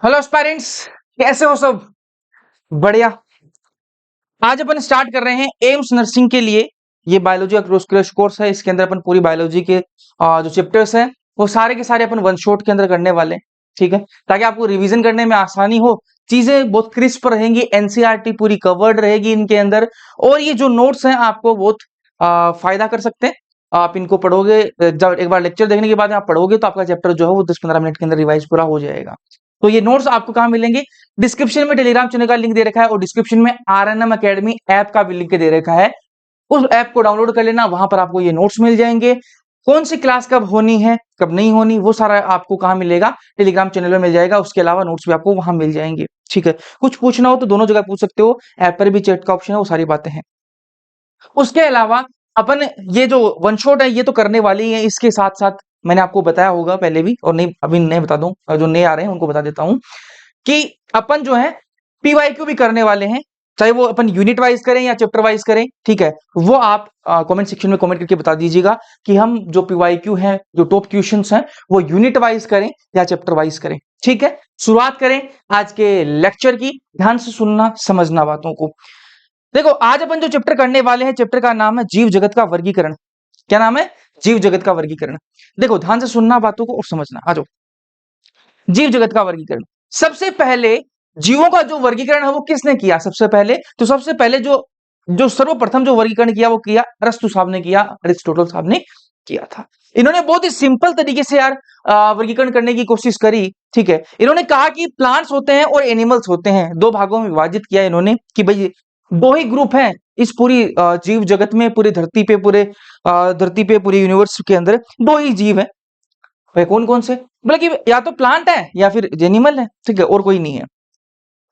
Hello aspirants, कैसे हो सब? बढ़िया। आज अपन स्टार्ट कर रहे हैं एम्स नर्सिंग के लिए। ये बायोलॉजी का क्रैश कोर्स है। इसके अंदर अपन पूरी बायोलॉजी के जो चैप्टर्स हैं वो सारे के सारे अपन वन शॉट के अंदर करने वाले हैं। ठीक है, ताकि आपको रिवीजन करने में आसानी हो। चीजें बहुत क्रिस्प रहेंगी, एनसीईआरटी पूरी कवर्ड रहेगी इनके अंदर। और ये जो नोट्स हैं आपको बहुत फायदा कर सकते हैं। आप इनको पढ़ोगे, जब एक बार लेक्चर देखने के बाद आप पढ़ोगे तो आपका चैप्टर जो है वो 10-15 मिनट के अंदर रिवाइज पूरा हो जाएगा। तो ये नोट्स आपको कहाँ मिलेंगे? डिस्क्रिप्शन में टेलीग्राम चैनल का लिंक दे रखा है और डिस्क्रिप्शन में आरएनएम एकेडमी ऐप का भी लिंक दे रखा है। उस ऐप को डाउनलोड कर लेना, वहां पर आपको ये नोट्स मिल जाएंगे। कौन सी क्लास कब होनी है, कब नहीं होनी, वो सारा आपको कहाँ मिलेगा? टेलीग्राम चैनल में मिल जाएगा। उसके अलावा नोट्स भी आपको वहां मिल जाएंगे। ठीक है, कुछ पूछना हो तो दोनों जगह पूछ सकते हो। ऐप पर भी चैट का ऑप्शन है, वो सारी बातें हैं। उसके अलावा अपन ये जो वन शॉट है ये तो करने वाली ही है। इसके साथ साथ मैंने आपको बताया होगा पहले भी, और नहीं अभी नए बता दूं, जो नए आ रहे हैं उनको बता देता हूं कि अपन जो है पीवाईक्यू भी करने वाले हैं। चाहे वो अपन यूनिट वाइज करें या चैप्टर वाइज करें, ठीक है, वो आप कमेंट सेक्शन में कमेंट करके बता दीजिएगा कि हम जो पीवाईक्यू हैं, जो टॉप क्वेश्चंस हैं, वो यूनिट वाइज करें या चैप्टर वाइज करें। ठीक है, शुरुआत करें आज के लेक्चर की। ध्यान से सुनना, समझना बातों को। देखो, आज अपन जो चैप्टर करने वाले हैं, चैप्टर का नाम है जीव जगत का वर्गीकरण। क्या नाम है? जीव जगत का वर्गीकरण। देखो, ध्यान से सुनना बातों को और समझना। आ जाओ। जीव जगत का वर्गीकरण। सबसे पहले जीवों का जो वर्गीकरण है वो किसने किया? सबसे पहले तो सबसे पहले जो जो सर्वप्रथम जो वर्गीकरण किया वो किया अरस्तु साहब ने किया, अरिस्टोटल साहब ने किया था। इन्होंने बहुत ही सिंपल तरीके से यार वर्गीकरण करने की कोशिश करी। ठीक है, इन्होंने कहा कि प्लांट्स होते हैं और एनिमल्स होते हैं। दो भागों में विभाजित किया इन्होंने कि भाई दो ही ग्रुप हैं इस पूरी जीव जगत में, पूरी धरती पे, पूरे धरती पे, पूरे यूनिवर्स के अंदर दो ही जीव है। भाई कौन कौन से? बोले कि या तो प्लांट है या फिर एनिमल है। ठीक है, और कोई नहीं है।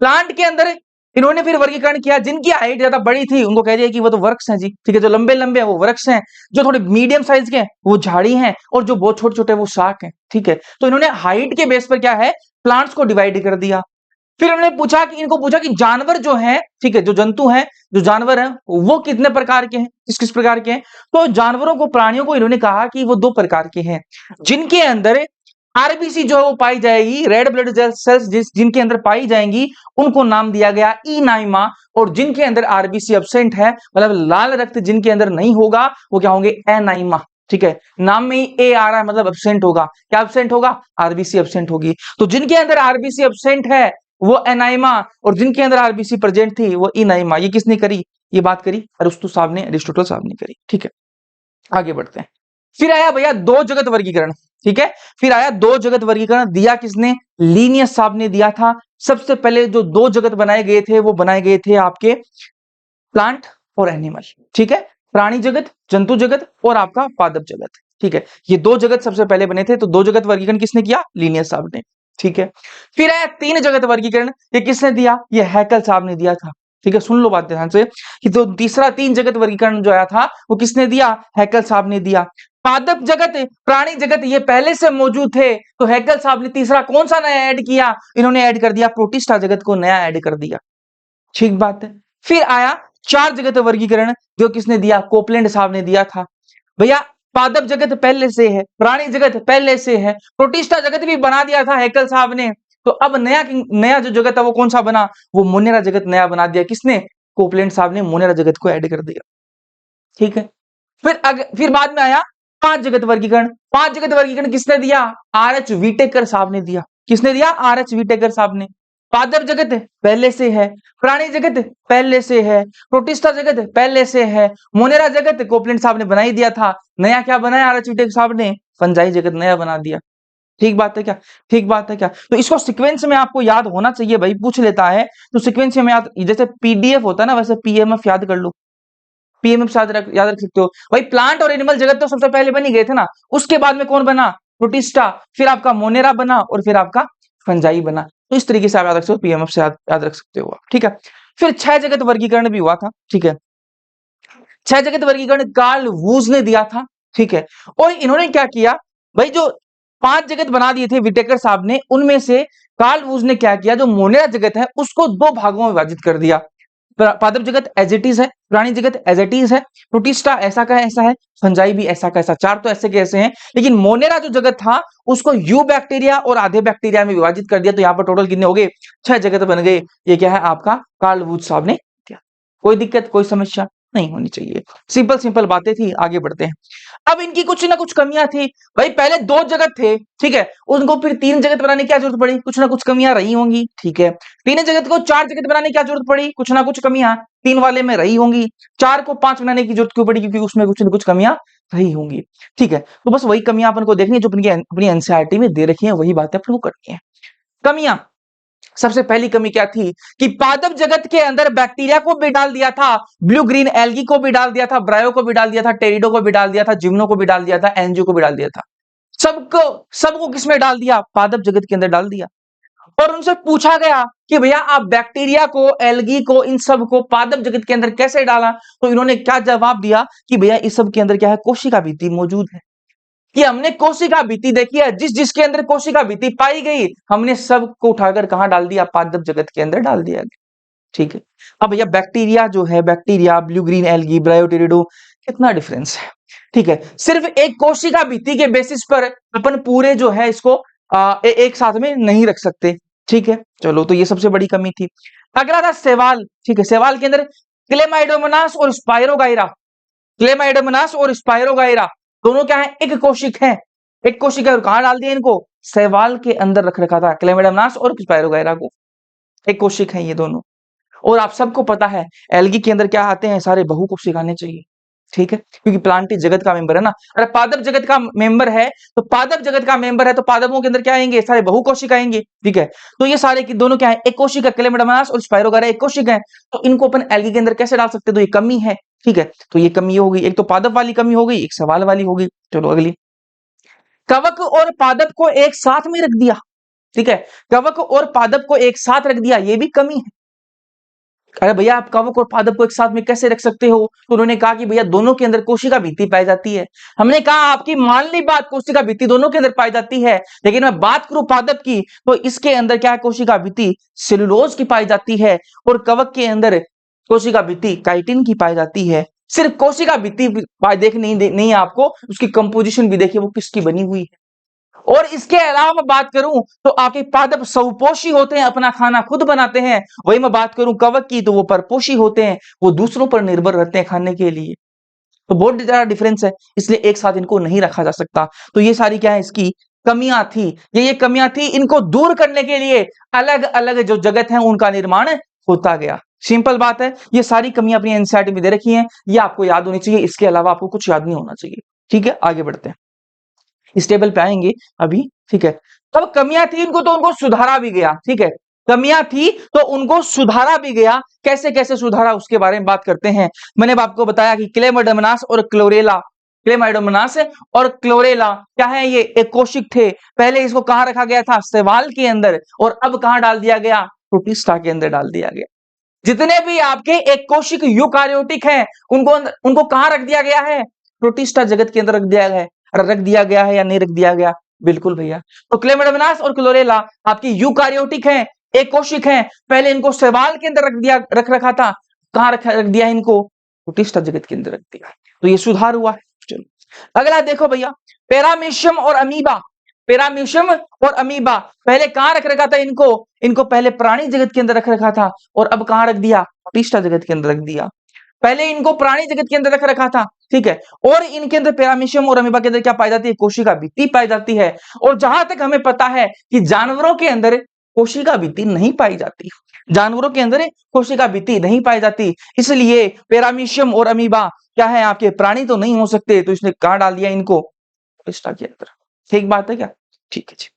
प्लांट के अंदर इन्होंने फिर वर्गीकरण किया। जिनकी हाइट ज्यादा बड़ी थी उनको कह दिया कि वो तो वृक्ष हैं जी। ठीक है, जो लंबे लंबे हैं वो वृक्ष हैं, जो थोड़े मीडियम साइज के हैं वो झाड़ी हैं, और जो बहुत छोटे छोटे वो शाक हैं। ठीक है, तो इन्होंने हाइट के बेस पर क्या है, प्लांट्स को डिवाइड कर दिया। फिर उन्होंने पूछा कि इनको पूछा कि जानवर जो हैं, ठीक है, जो जंतु हैं, जो जानवर हैं वो कितने प्रकार के हैं, किस किस प्रकार के हैं? तो जानवरों को, प्राणियों को इन्होंने कहा कि वो दो प्रकार के हैं, जिनके अंदर आरबीसी जो है वो पाई जाएगी, रेड ब्लड सेल्स जिनके अंदर पाई जाएंगी उनको नाम दिया गया इनाइमा। और जिनके अंदर आरबीसी एब्सेंट है, मतलब लाल रक्त जिनके अंदर नहीं होगा, वो क्या होंगे? एनाइमा। ठीक है, नाम में ही ए आ रहा है, मतलब एब्सेंट होगा। क्या एब्सेंट होगा? आरबीसी एब्सेंट होगी। तो जिनके अंदर आरबीसी एब्सेंट है वो एनाइमा, और जिनके अंदर आरबीसी प्रेजेंट थी वो इनाइमा। ये किसने करी? ये बात करी अरिस्टो साहब ने, अरिस्टोटल साहब ने करी। ठीक है, आगे बढ़ते हैं। फिर आया भैया दो जगत वर्गीकरण। ठीक है, फिर आया दो जगत वर्गीकरण। दिया किसने? लीनियस साहब ने दिया था। सबसे पहले जो दो जगत बनाए गए थे वो बनाए गए थे आपके प्लांट और एनिमल। ठीक है, प्राणी जगत, जंतु जगत और आपका पादप जगत। ठीक है, ये दो जगत सबसे पहले बने थे। तो दो जगत वर्गीकरण किसने किया? लीनियस साहब ने। ठीक है, फिर आया तीन जगत वर्गीकरण। ये किसने दिया? ये हैकल साहब ने दिया था। ठीक है, सुन लो बात ध्यान से कि तो तीसरा तीन जगत वर्गीकरण जो आया था वो किसने दिया? हैकल साहब ने दिया। पादप जगत, प्राणी जगत, ये पहले से मौजूद थे, तो हैकल साहब ने तीसरा कौन सा नया ऐड किया? इन्होंने ऐड कर दिया प्रोटिस्टा जगत को, नया ऐड कर दिया। ठीक बात है। फिर आया चार जगत वर्गीकरण, जो किसने दिया? कोपलैंड साहब ने दिया था। भैया पादप जगत पहले से है, प्राणी जगत पहले से है, प्रोटिस्टा जगत भी बना दिया था हैकल साहब ने। तो अब नया नया जो जगत है वो कौन सा बना? वो मोनेरा जगत नया बना दिया। किसने? कोपलैंड साहब ने मोनेरा जगत को ऐड कर दिया। ठीक है, फिर बाद में आया पांच जगत वर्गीकरण। पांच जगत वर्गीकरण किसने दिया? आर एच विटेकर साहब ने दिया। किसने दिया? आर एच विटेकर साहब ने। पादप जगत पहले से है, प्राणी जगत पहले से है, प्रोटिस्टा जगत पहले से है, मोनेरा जगत कोपलैंड साहब ने बना ही दिया था। नया क्या बनाया आर एच विटेकर साहब ने? फंजाई जगत नया बना दिया। ठीक बात है क्या? ठीक बात है क्या? तो इसको सीक्वेंस में आपको याद होना चाहिए भाई, पूछ लेता है तो सीक्वेंस में याद, जैसे पीडीएफ होता है ना वैसे पीएमएफ याद कर लो। पीएमएफ याद रख सकते हो भाई। प्लांट और एनिमल जगत तो सबसे पहले बन ही गए थे ना। उसके बाद में कौन बना? प्रोटिस्टा, फिर आपका मोनेरा बना, और फिर आपका फंजाई बना। तो इस तरीके से आप याद रख सकते हो, पीएमएफ से याद रख सकते हो आप। ठीक है, फिर छह जगत वर्गीकरण भी हुआ था। ठीक है, छह जगत वर्गीकरण कार्ल वूज ने दिया था। ठीक है, और इन्होंने क्या किया भाई, जो पांच जगत बना दिए थे विटेकर साहब ने, उनमें से कार्ल वूज ने क्या किया, जो मोनेरा जगत है उसको दो भागों में विभाजित कर दिया। पादप जगत एज इट इज है, प्राणी जगत एज इट इज है, प्रोटिस्टा ऐसा का ऐसा है, फंजाई भी ऐसा का ऐसा, चार तो ऐसे के ऐसे हैं। लेकिन मोनेरा जो जगत था उसको यू बैक्टीरिया और आधे बैक्टीरिया में विभाजित कर दिया, तो यहाँ पर टोटल कितने हो गए, 6 जगत बन गए। ये क्या है आपका कार्ल वुथ साहब ने दिया। कोई दिक्कत कोई समस्या नहीं होनी चाहिए, सिंपल सिंपल बातें थी। आगे बढ़ते हैं। अब इनकी कुछ ना कुछ कमियां थी भाई, पहले 2 जगत थे, ठीक है, उनको फिर 3 जगत बनाने की क्या जरूरत पड़ी, कुछ ना कुछ कमियां रही होंगी, ठीक है। 3 जगत को 4 जगत बनाने की क्या जरूरत पड़ी, कुछ ना कुछ कमियां 3 वाले में रही होंगी। 4 को 5 बनाने की जरूरत क्यों पड़ी, क्योंकि उसमें कुछ ना कुछ कमियां रही होंगी, ठीक है। तो बस वही कमियां अपन को देखनी है जो अपनी एनसीईआरटी में दे रखी है, वही बातें अपन को करनी है। कमियां, सबसे पहली कमी क्या थी कि पादप जगत के अंदर बैक्टीरिया को भी डाल दिया था, ब्लू ग्रीन एल्गी को भी डाल दिया था, ब्रायो को भी डाल दिया था, टेरिडो को भी डाल दिया था, जिम्नो को भी डाल दिया था, एनजियो को भी डाल दिया था। सबको सबको किसमें डाल दिया, पादप जगत के अंदर डाल दिया। और उनसे पूछा गया कि भैया आप बैक्टीरिया को, एल्गी को, इन सब को पादप जगत के अंदर कैसे डाला, तो इन्होंने क्या जवाब दिया कि भैया इस सब के अंदर क्या है, कोशिका भित्ति मौजूद है, कि हमने कोशिका भित्ति देखी है, जिसके अंदर कोशिका भित्ति पाई गई हमने सबको उठाकर कहां डाल दिया, पादप जगत के अंदर डाल दिया गया, ठीक है। अब भैया बैक्टीरिया जो है, बैक्टीरिया, ब्लू ग्रीन एल्गी, ब्रायोटेरिडो, कितना डिफरेंस है, ठीक है। सिर्फ एक कोशिका भित्ति के बेसिस पर अपन पूरे जो है इसको एक साथ में नहीं रख सकते, ठीक है। चलो, तो ये सबसे बड़ी कमी थी। अगला था सेवाल, ठीक है। सेवाल के अंदर क्लेमाइडोमोनास और स्पाइरोगाइरा, क्लेमाइडोमोनास और स्पाइरोगाइरा दोनों क्या है, एक कोशिक है, एक कोशिक है। और कहां डाल दिया इनको, शैवाल के अंदर रख रखा था, क्लेमाइडोमोनास और स्पाइरोगाइरा को, एक कोशिक है ये दोनों। और आप सबको पता है एल्गी के अंदर क्या आते हैं, सारे बहु कोशिक आने चाहिए, ठीक है, क्योंकि प्लांट जगत का मेंबर है ना। अरे पादप जगत का मेंबर है तो पादप जगत का मेंबर है तो पादपों के अंदर क्या आएंगे, सारे बहु कोशिक आएंगे, ठीक है। तो ये सारे की दोनों क्या है, एक कोशिक है, क्लेमाइडोमोनास और स्पाइरोगाइरा एक कोशिक है, तो इनको अपन एल्गी के अंदर कैसे डाल सकते हैं, तो ये कमी है, ठीक है। तो ये कमी हो गई, एक तो पादप वाली कमी हो गई, एक सवाल वाली हो गई। चलो अगली, कवक और पादप को एक साथ में रख दिया, ठीक है, कवक और पादप को एक साथ रख दिया, ये भी कमी है। अरे भैया आप कवक और पादप को एक साथ में कैसे रख सकते हो, तो उन्होंने कहा कि भैया दोनों के अंदर कोशिका भित्ति पाई जाती है। हमने कहा आपकी मान ली बात, कोशिका भित्ति दोनों के अंदर पाई जाती है, लेकिन मैं बात करूं पादप की तो इसके अंदर क्या है, कोशिका भित्ति सेलुलोज की पाई जाती है, और कवक के अंदर कोशिका भित्ति काइटिन की पाई जाती है। सिर्फ कोशिका भित्ति देखनी नहीं है आपको, उसकी कंपोजिशन भी देखिए वो किसकी बनी हुई है। और इसके अलावा मैं बात करूं तो आपके पादप स्वपोषी होते हैं, अपना खाना खुद बनाते हैं। वही मैं बात करूं कवक की तो वो परपोषी होते हैं, वो दूसरों पर निर्भर रहते हैं खाने के लिए। तो बहुत ज्यादा डिफरेंस है, इसलिए एक साथ इनको नहीं रखा जा सकता। तो ये सारी क्या है, इसकी कमियां थी, ये कमियां थी, इनको दूर करने के लिए अलग अलग जो जगत है उनका निर्माण होता गया। सिंपल बात है, ये सारी कमियां अपनी एनसीईआरटी में दे रखी हैं, ये आपको याद होनी चाहिए, इसके अलावा आपको कुछ याद नहीं होना चाहिए, ठीक है। आगे बढ़ते हैं, इस टेबल पे आएंगे अभी, ठीक है। तब कमियां थी इनको तो उनको सुधारा भी गया, ठीक है, कमियां थी तो उनको सुधारा भी गया। कैसे कैसे सुधारा उसके बारे में बात करते हैं। मैंने आपको बताया कि क्लेमाइडोमोनास और क्लोरेला, क्लेमाइडोमोनास और क्लोरेला क्या है, ये एक कोशिक थे। पहले इसको कहां रखा गया था, शैवाल के अंदर, और अब कहां डाल दिया गया, प्रोटिस्टा के अंदर डाल दिया गया। जितने भी आपके एक कोशिक यूकार्योटिक हैं उनको कहां रख दिया गया है, प्रोटिस्टा जगत के अंदर रख दिया गया है। रख दिया गया है या नहीं रख दिया गया, बिल्कुल भैया। तो क्लेमाइडोमोनास और क्लोरेला आपकी यूकार्योटिक हैं, एक कोशिक हैं। पहले इनको शैवाल के अंदर रख रखा था, कहां रख दिया इनको, प्रोटिस्टा जगत के अंदर रख दिया। तो ये सुधार हुआ है। चलो अगला देखो भैया, पैरामीशियम और अमीबा, पैरामीशियम और अमीबा पहले कहां रख रखा था इनको पहले प्राणी जगत के अंदर रख रखा था, और अब कहां रख दिया, प्रोटिस्टा जगत के अंदर रख दिया। पहले इनको प्राणी जगत के अंदर रख रखा था, ठीक है, और इनके अंदर पैरामीशियम और अमीबा के अंदर क्या पाई जाती है, कोशिका भित्ति पाई जाती है। और जहां तक हमें पता है कि जानवरों के अंदर कोशिका भित्ति नहीं पाई जाती, जानवरों के अंदर कोशिका भित्ति नहीं पाई जाती, इसलिए पैरामीशियम और अमीबा क्या है, आपके प्राणी तो नहीं हो सकते, तो इसने कहां डाल दिया इनको, प्रोटिस्टा के अंदर। ठीक बात है क्या, ठीक है जी।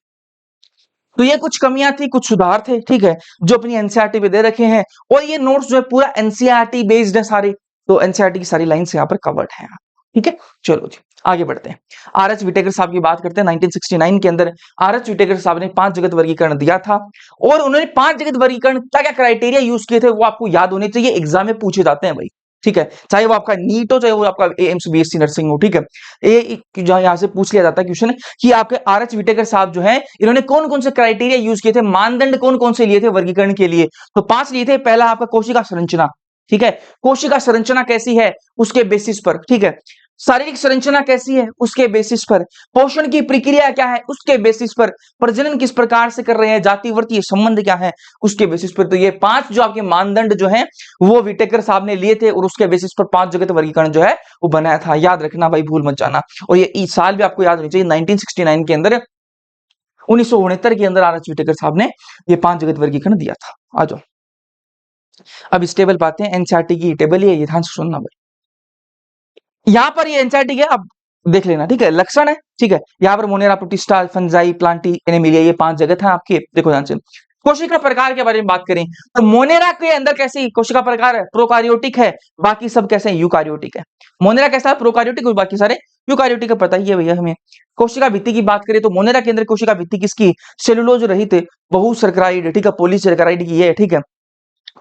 तो ये कुछ कमियां थी, कुछ सुधार थे, ठीक है, जो अपनी एनसीईआरटी पे दे रखे हैं। और ये नोट्स जो है पूरा एनसीईआरटी बेस्ड है सारे, तो एनसीईआरटी की सारी लाइंस यहाँ पर कवर्ड है, ठीक है। चलो जी आगे बढ़ते हैं। आर.एच. विटेकर साहब की बात करते हैं। 1969 के अंदर आर.एच. विटेकर साहब ने 5 जगत वर्गीकरण दिया था, और उन्होंने 5 जगत वर्गीकरण क्या क्या क्राइटेरिया यूज किए थे वो आपको याद होने चाहिए, एग्जाम में पूछे जाते हैं भाई, ठीक है, चाहे वो आपका नीट हो, चाहे वो आपका एम्स बीएससी नर्सिंग हो, ठीक है। ये यहाँ से पूछ लिया जाता है क्वेश्चन कि आपके आर.एच. विटेकर साहब जो है इन्होंने कौन कौन से क्राइटेरिया यूज किए थे, मानदंड कौन कौन से लिए थे वर्गीकरण के लिए, तो 5 लिए थे। पहला आपका कोशिका संरचना, ठीक है। कोशिका संरचना कैसी है उसके बेसिस पर, ठीक है। शारीरिक संरचना कैसी है उसके बेसिस पर, पोषण की प्रक्रिया क्या है उसके बेसिस पर, प्रजनन किस प्रकार से कर रहे हैं, जातिवर्तीय संबंध क्या है उसके बेसिस पर। तो ये 5 जो आपके मानदंड जो है वो विटेकर साहब ने लिए थे और उसके बेसिस पर 5 जगत वर्गीकरण जो है वो बनाया था। याद रखना भाई, भूल मत जाना। और ये इस साल भी आपको याद होनी चाहिए, 1969 के अंदर, 1969 के अंदर आर एच विटेकर साहब ने ये 5 जगत वर्गीकरण दिया था। आ जाओ अब इस टेबल पाते हैं, एनसीईआरटी की टेबल है, ये ध्यान से सुनना भाई। यहाँ पर ये एनसीईआरटी है, अब देख लेना, ठीक है। लक्षण है, ठीक है। यहाँ पर मोनेरा, प्रोटिस्टा, फंजाई, प्लांटी, एनेमिलिया, ये 5 जगत है आपके। देखो ध्यान से, कोशिका प्रकार के बारे में बात करें तो मोनेरा के अंदर कैसी कोशिका प्रकार है, प्रोकारियोटिक है, बाकी सब कैसे हैं, यूकारियोटिक है। मोनेरा कैसा है, प्रोकारियोटिक, और बाकी सारे यूकारियोटिक का पता ही है भैया हमें। कोशिका भित्ति की बात करें तो मोनेरा के अंदर कोशिका भित्ति किसकी, सेलुलोज रहित बहुसर्कराइड, ठीक है, पॉलीसर्कराइड की है, ठीक है,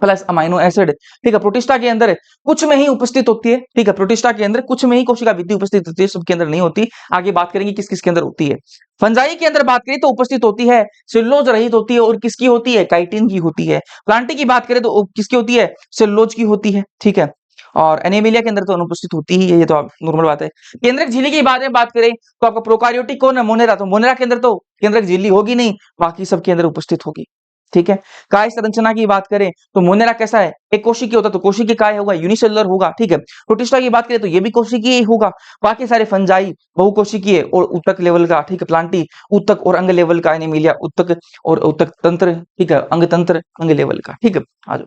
प्लस अमाइनो एसिड, ठीक है। प्रोटिस्टा के अंदर कुछ में ही उपस्थित होती है, ठीक है। प्रोटिस्टा के अंदर कुछ में ही कोशिका भित्ति उपस्थित होती है, सबके अंदर नहीं होती। आगे बात करेंगे किस किस के अंदर होती है। फंजाई के अंदर बात करें तो उपस्थित होती है, सेलुलोज रहित होती है, और किसकी होती है, काइटिन की होती है। प्लांटी की बात करें तो किसकी होती है, सेलुलोज की होती है, ठीक है। और एनेमिलिया के अंदर तो अनुपस्थित होती ही है, ये तो आप नॉर्मल बात है। केंद्रक झिल्ली की बात करें तो आपका प्रोकारियोटिक कौन है, मोनेरा, तो मोनेरा के अंदर तो केंद्रक झिल्ली होगी नहीं, बाकी सबके अंदर उपस्थित होगी, ठीक है। काय संरचना की बात करें तो मोनेरा कैसा है, एक कोशिकीय होता, तो कोशिकीय काय होगा, यूनिसेलुलर होगा, ठीक है। प्रोटिस्टा की बात करें तो ये भी कोशिकीय ही होगा। बाकी सारे फंजाई बहुकोशिकीय और उत्तक लेवल का, ठीक है। प्लांटी उत्तक और अंग लेवल का, एनीमिलिया उत्तक और उत्तक तंत्र, ठीक है, अंग तंत्र अंग लेवल का, ठीक है। आ जाओ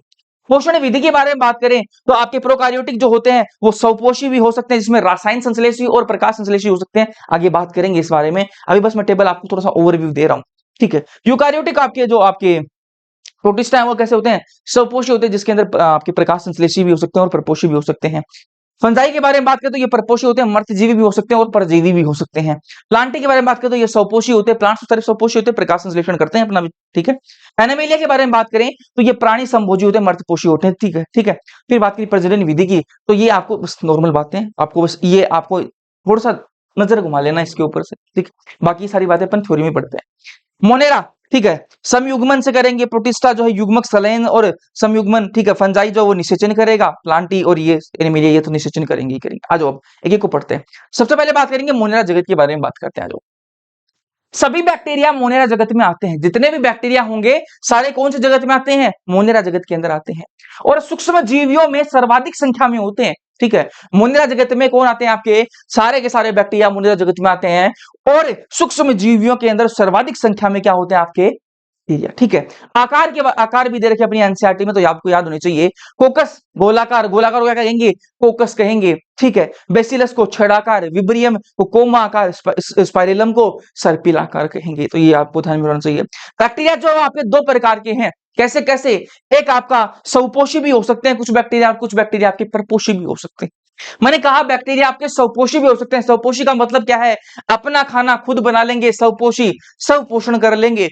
पोषण विधि के बारे में बात करें तो आपके प्रोकारियोटिक जो होते हैं वो स्वपोषी भी हो सकते हैं, जिसमें रासायन संश्लेषी और प्रकाश संश्लेषी हो सकते हैं। आगे बात करेंगे इस बारे में, अभी बस मैं टेबल आपको थोड़ा सा ओवरव्यू दे रहा हूं, ठीक है। यूकारियोटिक आपके जो आपके प्रोटिस्टा है वो कैसे होते हैं, स्वपोषी होते हैं, जिसके अंदर आपके प्रकाश संश्लेषी भी हो सकते हैं और परपोषी भी हो सकते हैं। फंजाई के बारे में बात करें तो ये परपोषी होते हैं, मर्त्यजीवी भी हो सकते हैं और परजीवी भी हो सकते हैं। प्लांटी के बारे में बात करें तो ये स्वपोषी होते हैं, प्लांट्स सारे स्वपोषी होते हैं, प्रकाश संश्लेषण करते हैं अपना, ठीक है। एनामेलिया के बारे में बात करें तो ये प्राणी संभोजी होते हैं, मर्त्यपोषी होते हैं, ठीक है, ठीक है। फिर बात करें प्रजनन विधि की, तो ये आपको बस नॉर्मल बातें, आपको बस ये आपको थोड़ा सा नजर घुमा लेना इसके ऊपर से, ठीक। बाकी सारी बातें अपन थ्योरी में पढ़ते हैं। मोनेरा, ठीक है, समयुग्मन से करेंगे। प्रोटिस्टा जो है युग्मक सलयन और समयुग्मन, ठीक है। फंजाई जो वो निषेचन करेगा, प्लांटी और ये एनिमिलिया ये तो निषेचन करेंगे ही करेंगे। आ जाओ अब एक एक को पढ़ते हैं। सबसे पहले बात करेंगे मोनेरा जगत के बारे में बात करते हैं। आ जाओ, सभी बैक्टीरिया मोनेरा जगत में आते हैं, जितने भी बैक्टीरिया होंगे सारे कौन से जगत में आते हैं, मोनेरा जगत के अंदर आते हैं। और सूक्ष्म जीवियों में सर्वाधिक संख्या में होते हैं, ठीक है। मोनेरा जगत में कौन आते हैं, आपके सारे के सारे बैक्टीरिया मोनेरा जगत में आते हैं। और सूक्ष्म जीवियों के अंदर सर्वाधिक संख्या में क्या होते हैं, आपके एरिया, ठीक है। आकार भी दे रखे अपनी एनसीईआरटी में, तो आपको याद होनी चाहिए। कोकस गोलाकार, गोलाकार को क्या कहेंगे, कोकस कहेंगे, ठीक है। बेसिलस को छड़ाकार, विब्रियम को कोमाकार, स्पाइरलम को सर्पिलाकार कहेंगे। तो ये आपको ध्यान में रखना चाहिए। बैक्टीरिया जो आपके 2 प्रकार के हैं, कैसे कैसे, एक आपका स्वपोषी भी हो सकते हैं कुछ बैक्टीरिया आपके परपोषी भी हो सकते हैं। मैंने कहा बैक्टीरिया आपके स्वपोषी भी हो सकते हैं। स्वपोषी का मतलब क्या है, अपना खाना खुद बना लेंगे, स्वपोषी स्वपोषण कर लेंगे।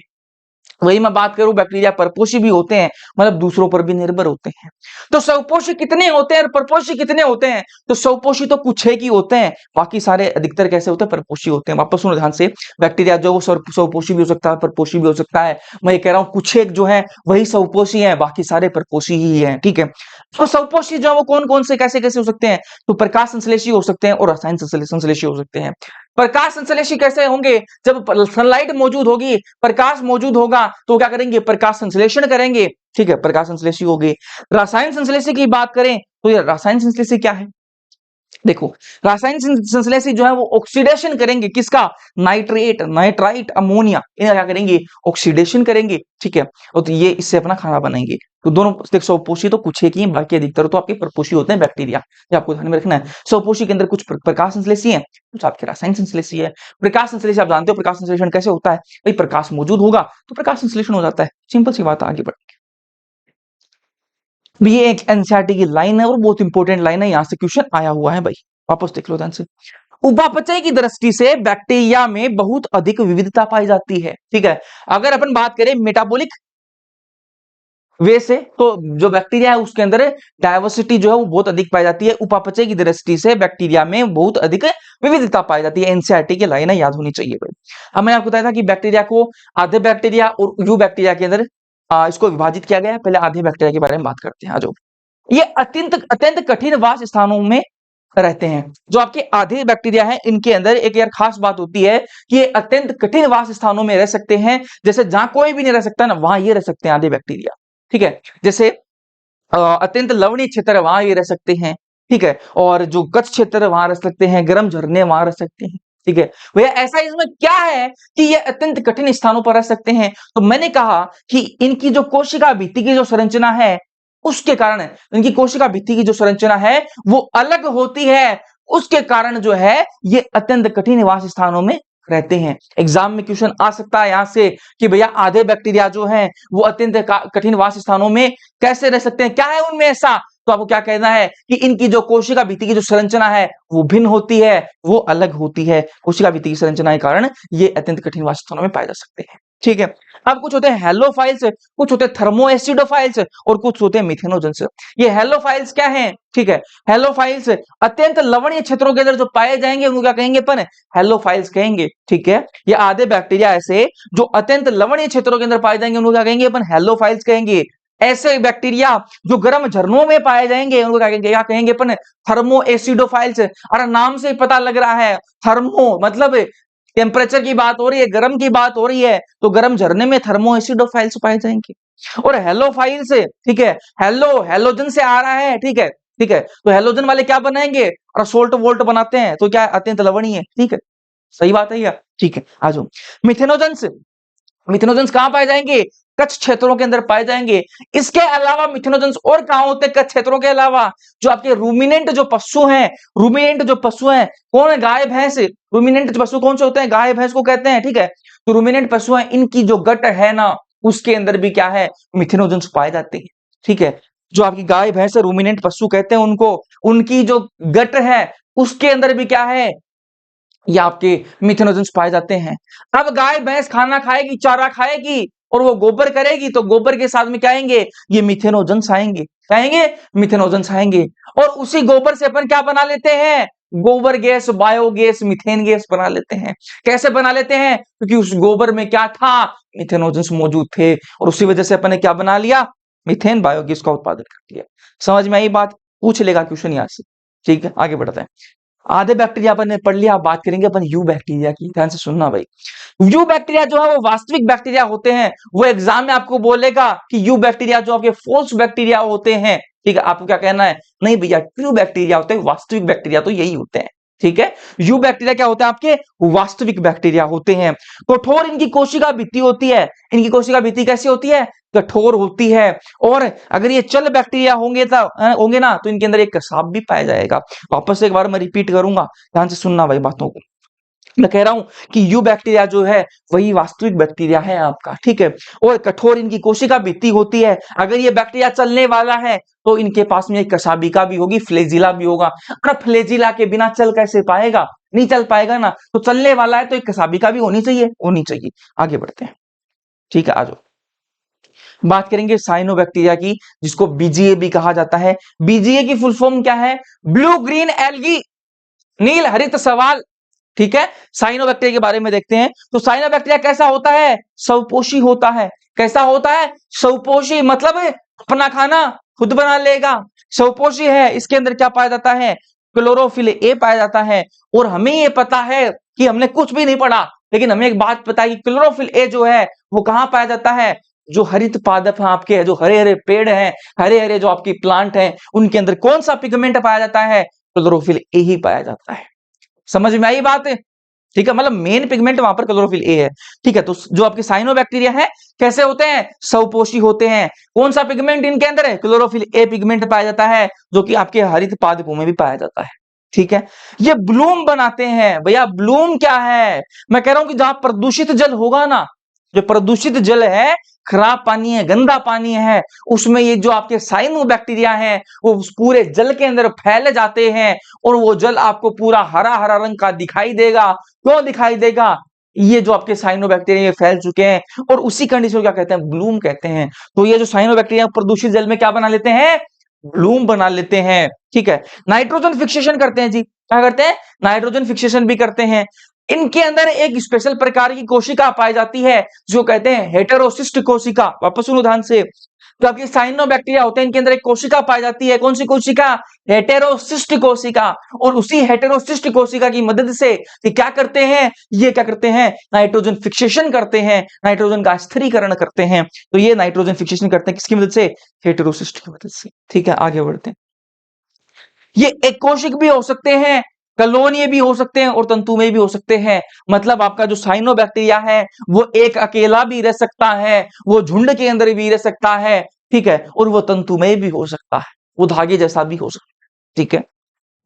वही मैं बात करूं, बैक्टीरिया परपोषी भी होते हैं, मतलब दूसरों पर भी निर्भर होते हैं। तो स्वपोषी कितने होते हैं और परपोषी कितने होते हैं, तो स्वपोषी तो कुछ एक ही होते हैं, बाकी सारे अधिकतर कैसे होते हैं, परपोषी होते हैं। वापस सुनो ध्यान से, बैक्टीरिया जो वो स्वपोषी भी हो सकता है, परपोषी भी हो सकता है। मैं ये कह रहा हूं कुछ एक जो है वही स्वपोषी है, बाकी सारे परपोषी ही है, ठीक है। तो स्वपोषी जो है वो कौन कौन से कैसे कैसे हो सकते हैं, तो प्रकाश संश्लेषी हो सकते हैं और रसायन संश्लेषी हो सकते हैं। प्रकाश संश्लेषी कैसे होंगे, जब सनलाइट मौजूद होगी, प्रकाश मौजूद होगा, तो क्या करेंगे, प्रकाश संश्लेषण करेंगे, ठीक है, प्रकाश संश्लेषी होगी। रासायन संश्लेषी की बात करें तो ये रासायन संश्लेषी क्या है, देखो रासायन संश्लेषी जो है वो ऑक्सीडेशन करेंगे, किसका, नाइट्रेट, नाइट्राइट, अमोनिया, इन्हें क्या करेंगे, ऑक्सीडेशन करेंगे, ठीक है। और तो ये इससे अपना खाना बनाएंगे। तो दोनों स्वपोषी तो कुछ एक ही, बाकी अधिकतर तो आपके परपोषी होते हैं बैक्टीरिया, ये आपको ध्यान में रखना है। स्वपोषी के अंदर कुछ प्रकाश संश्लेषी है, कुछ आपके रासायन संश्लेषी है। प्रकाश संश्लेषी आप जानते हो प्रकाश संश्लेषण कैसे होता है, भाई प्रकाश मौजूद होगा तो प्रकाश संश्लेषण हो जाता है, सिंपल सी बात है। आगे बढ़ ये एक एनसीईआरटी की लाइन है और बहुत इंपॉर्टेंट लाइन है, यहां से क्वेश्चन आया हुआ है भाई, वापस देख लो ध्यान से। उपापचय की दृष्टि से बैक्टीरिया में बहुत अधिक विविधता पाई जाती है, ठीक है। अगर अपन बात करें मेटाबॉलिक वे से, तो जो बैक्टीरिया है उसके अंदर डायवर्सिटी जो है वो बहुत अधिक पाई जाती है। उपापचय की दृष्टि से बैक्टीरिया में बहुत अधिक विविधता पाई जाती है, एनसीईआरटी की लाइन है, याद होनी चाहिए भाई। अब मैंने आपको बताया था कि बैक्टीरिया को आधे बैक्टीरिया और यू बैक्टीरिया के अंदर इसको विभाजित किया गया है। पहले आधे बैक्टीरिया के बारे में बात करते हैं, आ जाओ। ये अत्यंत अत्यंत कठिन वास स्थानों में रहते हैं। जो आपके आधे बैक्टीरिया हैं, इनके अंदर एक यार खास बात होती है कि ये अत्यंत कठिन वास स्थानों में रह सकते हैं। जैसे जहां कोई भी नहीं रह सकता ना, वहां ये रह सकते हैं आधे बैक्टीरिया। ठीक है, जैसे अत्यंत लवणीय क्षेत्र है वहां ये रह सकते हैं। ठीक है, और जो गच क्षेत्र है वहां रह सकते हैं, गर्म झरने वहां रह सकते हैं। ठीक है भैया, ऐसा इसमें क्या है कि ये अत्यंत कठिन स्थानों पर रह सकते हैं? तो मैंने कहा कि इनकी जो कोशिका भित्ति की जो संरचना है, उसके कारण इनकी कोशिका भित्ति की जो संरचना है वो अलग होती है। उसके कारण जो है ये अत्यंत कठिन निवास स्थानों में रहते हैं। एग्जाम में क्वेश्चन आ सकता है यहां से कि भैया आधे बैक्टीरिया जो हैं वो अत्यंत कठिन वास स्थानों में कैसे रह सकते हैं, क्या है उनमें ऐसा? तो आपको क्या कहना है कि इनकी जो कोशिका भित्ति की जो संरचना है वो भिन्न होती है, वो अलग होती है। कोशिका भित्ति की संरचना के कारण ये अत्यंत कठिन वास स्थानों में पाए जा सकते हैं। ठीक है, अब कुछ होते हैं हेलोफाइल्स, कुछ होते हैं थर्मोएसिडोफाइल्स और कुछ होते हैं मिथेनोजेंस। ये हेलोफाइल्स क्या हैं? ठीक है, हेलोफाइल्स अत्यंत लवणीय क्षेत्रों के अंदर जो पाए जाएंगे उनको क्या कहेंगे अपन? हेलोफाइल्स कहेंगे। ठीक है, ये आधे बैक्टीरिया ऐसे जो अत्यंत लवणीय क्षेत्रों के अंदर पाए जाएंगे उनको क्या कहेंगे अपन? हेलोफाइल्स कहेंगे। ऐसे बैक्टीरिया जो गर्म झरनों में पाए जाएंगे उनको क्या कहेंगे अपन? थर्मोएसिडोफाइल्स। अरे नाम से पता लग रहा है, थर्मो मतलब टेम्परेचर की बात हो रही है, गर्म की बात हो रही है, तो गर्म झरने में थर्मोएसिडोफाइल्स पाए जाएंगे। और हेलोफाइल से, ठीक है, हेलोजन से आ रहा है। ठीक है, ठीक है, तो हेलोजन वाले क्या बनाएंगे? और सोल्ट वोल्ट बनाते हैं, तो क्या अत्यंत लवणीय है। ठीक है, सही बात है या? ठीक है, आ जाओ मिथेनोजेंस। मिथेनोजेंस कहां पाए जाएंगे? कच्छ क्षेत्रों के अंदर पाए जाएंगे। इसके अलावा मिथेनोजेंस और कहां होते हैं? कच्छ क्षेत्रों के अलावा जो आपके रूमिनेंट जो पशु हैं, रूमिनेंट जो पशु हैं, कौन है? गाय भैंस। रूमिनेंट पशु कौन से होते हैं? गाय भैंस को कहते हैं। ठीक है, तो रूमिनेंट पशु हैं, इनकी जो गट है ना, उसके अंदर भी क्या है? मिथेनोजेंस पाए जाते हैं। ठीक है, जो आपकी गाय भैंस रूमिनेंट पशु कहते हैं उनको, उनकी जो गट है उसके अंदर भी क्या है? ये आपके मिथेनोजेंस पाए जाते हैं। अब गाय भैंस खाना खाएगी, चारा खाएगी और वो गोबर करेगी, तो गोबर के साथ में क्या आएंगे? ये मिथेनोजेंस आएंगे। क्या आएंगे? मिथेनोजेंस आएंगे। और उसी गोबर से अपन क्या बना लेते हैं? गोबर गैस, बायोगैस, मीथेन गैस बना लेते हैं। कैसे बना लेते हैं? क्योंकि उस गोबर में क्या था? मिथेनोजेंस मौजूद थे, और उसी वजह से अपन ने क्या बना लिया? मीथेन बायोगैस का उत्पादन कर लिया। समझ में आई बात? पूछ लेगा क्वेश्चन यहां से। ठीक है, आगे बढ़ते हैं। आधे बैक्टीरिया अपन ने पढ़ लिया, बात करेंगे अपन यू बैक्टीरिया की। ध्यान से सुनना भाई, यू बैक्टीरिया जो है वो वास्तविक बैक्टीरिया होते हैं। वो एग्जाम में आपको बोलेगा कि यू बैक्टीरिया जो आपके फॉल्स बैक्टीरिया होते हैं। ठीक है, आपको क्या कहना है? नहीं भैया, ट्रू बैक्टीरिया होते हैं, वास्तविक बैक्टीरिया तो यही होते हैं। ठीक है, यू बैक्टीरिया क्या होते हैं? आपके वास्तविक बैक्टीरिया होते हैं। कठोर इनकी कोशिका भित्ति होती है। इनकी कोशिका भित्ति कैसी होती है? कठोर होती है। और अगर ये चल बैक्टीरिया होंगे ना, तो इनके अंदर एक कसाब भी पाया जाएगा। वापस से एक बार मैं रिपीट करूंगा, ध्यान से सुनना भाई बातों को। मैं कह रहा हूं कि यू बैक्टीरिया जो है वही वास्तविक बैक्टीरिया है आपका। ठीक है, और कठोर इनकी कोशिका भित्ति होती है। अगर ये बैक्टीरिया चलने वाला है तो इनके पास में एक कसाबिका भी होगी, फ्लेजिला भी होगा। और फ्लेजिला के बिना चल कैसे पाएगा? नहीं चल पाएगा ना। तो चलने वाला है तो एक कसाबिका भी होनी चाहिए, होनी चाहिए। आगे बढ़ते हैं। ठीक है, आ जाओ, बात करेंगे साइनोबैक्टीरिया की, जिसको बीजीए भी कहा जाता है। बीजीए की फुल फॉर्म क्या है? ब्लू ग्रीन एल्गी, नील हरित सवाल। ठीक है, साइनोबैक्टीरिया के बारे में देखते हैं। तो साइनोबैक्टीरिया कैसा होता है? स्वपोषी होता है। कैसा होता है? स्वपोषी, मतलब अपना खाना खुद बना लेगा। स्वपोषी है। इसके अंदर क्या पाया जाता है? क्लोरोफिल ए पाया जाता है। और हमें ये पता है कि हमने कुछ भी नहीं पढ़ा, लेकिन हमें एक बात पता है कि क्लोरोफिल ए जो है वो कहां पाया जाता है? जो हरित पादप है आपके, जो हरे हरे पेड़ हैं, हरे हरे जो आपकी प्लांट हैं, उनके अंदर कौन सा पिगमेंट पाया जाता है? क्लोरोफिल ए ही पाया जाता है। समझ में आई बात है? ठीक है, मतलब मेन पिगमेंट वहां पर क्लोरोफिल ए है। ठीक है, तो जो आपके साइनोबैक्टीरिया है कैसे होते हैं? स्वपोषी होते हैं। कौन सा पिगमेंट इनके अंदर है? क्लोरोफिल ए पिगमेंट पाया जाता है, जो कि आपके हरित पादपों में भी पाया जाता है। ठीक है, ये ब्लूम बनाते हैं। भैया ब्लूम क्या है? मैं कह रहा हूं कि जहां प्रदूषित जल होगा ना, जो प्रदूषित जल है, खराब पानी है, गंदा पानी है, उसमें ये जो आपके साइनोबैक्टीरिया हैं वो उस पूरे जल के अंदर फैल जाते हैं, और वो जल आपको पूरा हरा हरा रंग का दिखाई देगा। क्यों दिखाई देगा? ये जो आपके साइनोबैक्टीरिया ये फैल चुके हैं, और उसी कंडीशन को क्या कहते हैं? ब्लूम कहते हैं। तो ये जो साइनोबैक्टीरिया प्रदूषित जल में क्या बना लेते हैं? ब्लूम बना लेते हैं। ठीक है, नाइट्रोजन फिक्सेशन करते हैं जी। क्या करते हैं? नाइट्रोजन फिक्सेशन भी करते हैं। इनके अंदर एक स्पेशल प्रकार की कोशिका पाई जाती है जो कहते हैं हेटेरोसिस्ट कोशिका। वापस सुनो ध्यान से, जो आपके साइनोबैक्टीरिया होते हैं इनके अंदर एक कोशिका पाई जाती है। कौन सी कोशिका? हेटेरोसिस्ट कोशिका। और उसी हेटेरोसिस्ट कोशिका की मदद से ये क्या करते हैं? ये क्या करते हैं? नाइट्रोजन फिक्सेशन करते हैं, नाइट्रोजन का स्थिरीकरण करते हैं। तो ये नाइट्रोजन फिक्सेशन करते हैं किसकी मदद से? हेटेरोसिस्ट की मदद से। ठीक है, आगे बढ़ते हैं। ये एक कोशिक भी हो सकते हैं, कलोनीय भी हो सकते हैं और तंतुमय भी हो सकते हैं। मतलब आपका जो साइनोबैक्टीरिया है वो एक अकेला भी रह सकता है, वो झुंड के अंदर भी रह सकता है, ठीक है, और वो तंतुमय भी हो सकता है, वो धागे जैसा भी हो सकता है। ठीक है,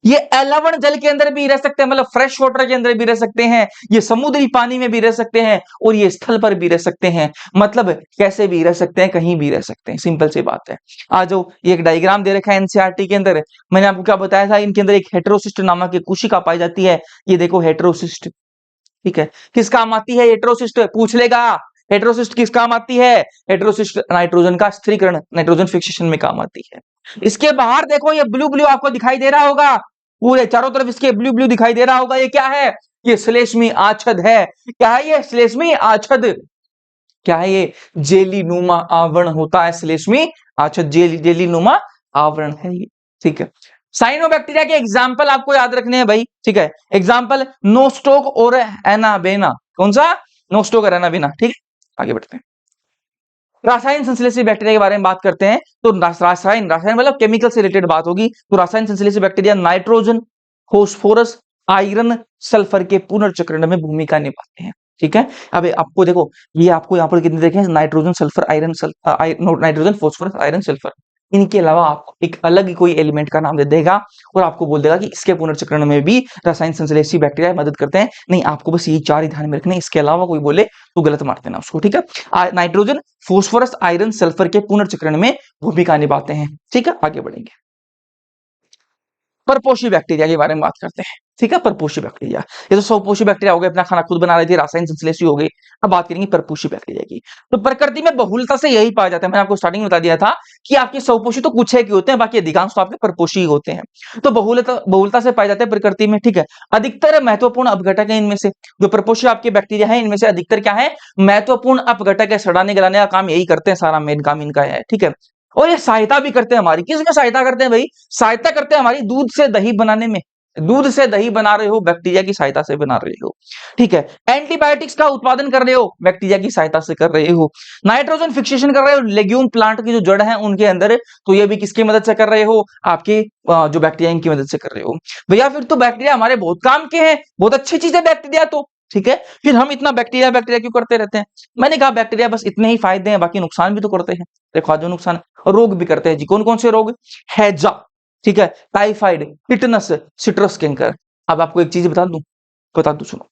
ये लवण जल के अंदर भी रह सकते हैं, मतलब फ्रेश वाटर के अंदर भी रह सकते हैं, ये समुद्री पानी में भी रह सकते हैं और ये स्थल पर भी रह सकते हैं। मतलब कैसे भी रह सकते हैं, कहीं भी रह सकते हैं, सिंपल सी बात है। आज जो ये एक डायग्राम दे रखा है एनसीईआरटी के अंदर, मैंने आपको क्या बताया था, इनके अंदर एक हेटेरोसिस्ट नामक एक कोशिका पाई जाती है। ये देखो हेटेरोसिस्ट, ठीक है, किस काम आती है हेटेरोसिस्ट? पूछ लेगा, हेटेरोसिस्ट किस काम आती है? हेटेरोसिस्ट नाइट्रोजन का स्थिरीकरण, नाइट्रोजन फिक्सेशन में काम आती है। इसके बाहर देखो ये ब्लू ब्लू आपको दिखाई दे रहा होगा, पूरे चारों तरफ इसके ब्लू ब्लू दिखाई दे रहा होगा, ये क्या है? ये श्लेष्मी आच्छद है। क्या है ये? श्लेष्मी आच्छद। क्या है ये? जेली नुमा आवरण होता है श्लेष्मी आच्छद, जेली नुमा आवरण है ये। ठीक है, साइनोबैक्टीरिया के एग्जाम्पल आपको याद रखने हैं भाई। ठीक है, एग्जाम्पल नोस्टोक और एनाबेना। कौन सा? नोस्टोक और एनाबेना। ठीक है, आगे बढ़ते हैं। रासायन संश्लेषी बैक्टीरिया के बारे में बात करते हैं। तो रासायन रासायन मतलब केमिकल से रिलेटेड बात होगी। तो रासायन संश्लेषी bacteria nitrogen, phosphorus, iron, sulphur के पुनर्चक्रण में भूमिका निभाते हैं। ठीक है, अब आपको देखो, ये आपको यहाँ पर कितने देखे? Nitrogen, sulphur, iron, nitrogen, phosphorus, iron, sulphur. इनके अलावा आपको एक अलग ही कोई एलिमेंट का नाम दे देगा और आपको बोल देगा कि इसके पुनर्चक्रण में भी रासायन संश्लेषी बैक्टीरिया मदद करते हैं। नहीं, आपको बस ये चार ही ध्यान में रखने, इसके अलावा कोई बोले तो गलत मार देना उसको। ठीक है, नाइट्रोजन, फास्फोरस, आयरन, सल्फर के पुनर्चक्रण में भूमिका निभाते हैं। ठीक है, आगे बढ़ेंगे। परपोषी बैक्टीरिया के बारे में बात करते हैं। ठीक है, परपोषी बैक्टीरिया, ये तो स्वपोषी बैक्टीरिया हो गए, अपना खाना खुद बना रही थी, रासायन संश्लेषी हो गई। अब बात करेंगे परपोषी बैक्टीरिया की। तो प्रकृति में बहुलता से यही पाया जाता है, मैंने आपको स्टार्टिंग में बता दिया था कि आपके स्वपोषी तो कुछ है कि होते हैं, बाकी अधिकांश तो आपके परपोषी होते हैं। तो बहुलता से पाए जाते हैं प्रकृति में। ठीक है, अधिकतर महत्वपूर्ण अपघटक है इनमें से, जो परपोषी आपके बैक्टीरिया है इनमें से अधिकतर क्या है? महत्वपूर्ण अपघटक है, सड़ाने गलाने का काम यही करते हैं, सारा मेन काम इनका है। ठीक है, और ये सहायता भी करते हैं हमारी, किसमें सहायता करते हैं भाई? सहायता करते हैं हमारी दूध से दही बनाने में। दूध से दही बना रहे हो, बैक्टीरिया की सहायता से बना रहे हो। ठीक है, एंटीबायोटिक्स का उत्पादन कर रहे हो, बैक्टीरिया की सहायता से कर रहे हो। नाइट्रोजन फिक्सेशन कर रहे हो लेग्यूम प्लांट की जो जड़ है उनके अंदर, तो ये भी किसकी मदद से कर रहे हो? आपके जो बैक्टीरिया इनकी मदद से कर रहे हो। भैया फिर तो बैक्टीरिया हमारे बहुत काम के हैं, बहुत अच्छी चीज है बैक्टीरिया तो। ठीक है, फिर हम इतना बैक्टीरिया बैक्टीरिया क्यों करते रहते हैं? मैंने कहा बैक्टीरिया बस इतने ही फायदे हैं, बाकी नुकसान भी तो करते हैं। देखो आज जो नुकसान, रोग भी करते हैं जी। कौन कौन से रोग? हैजा, ठीक है, टाइफाइड, टिटनस, सिट्रस कैंकर। अब आपको एक चीज बता दूं, सुनो,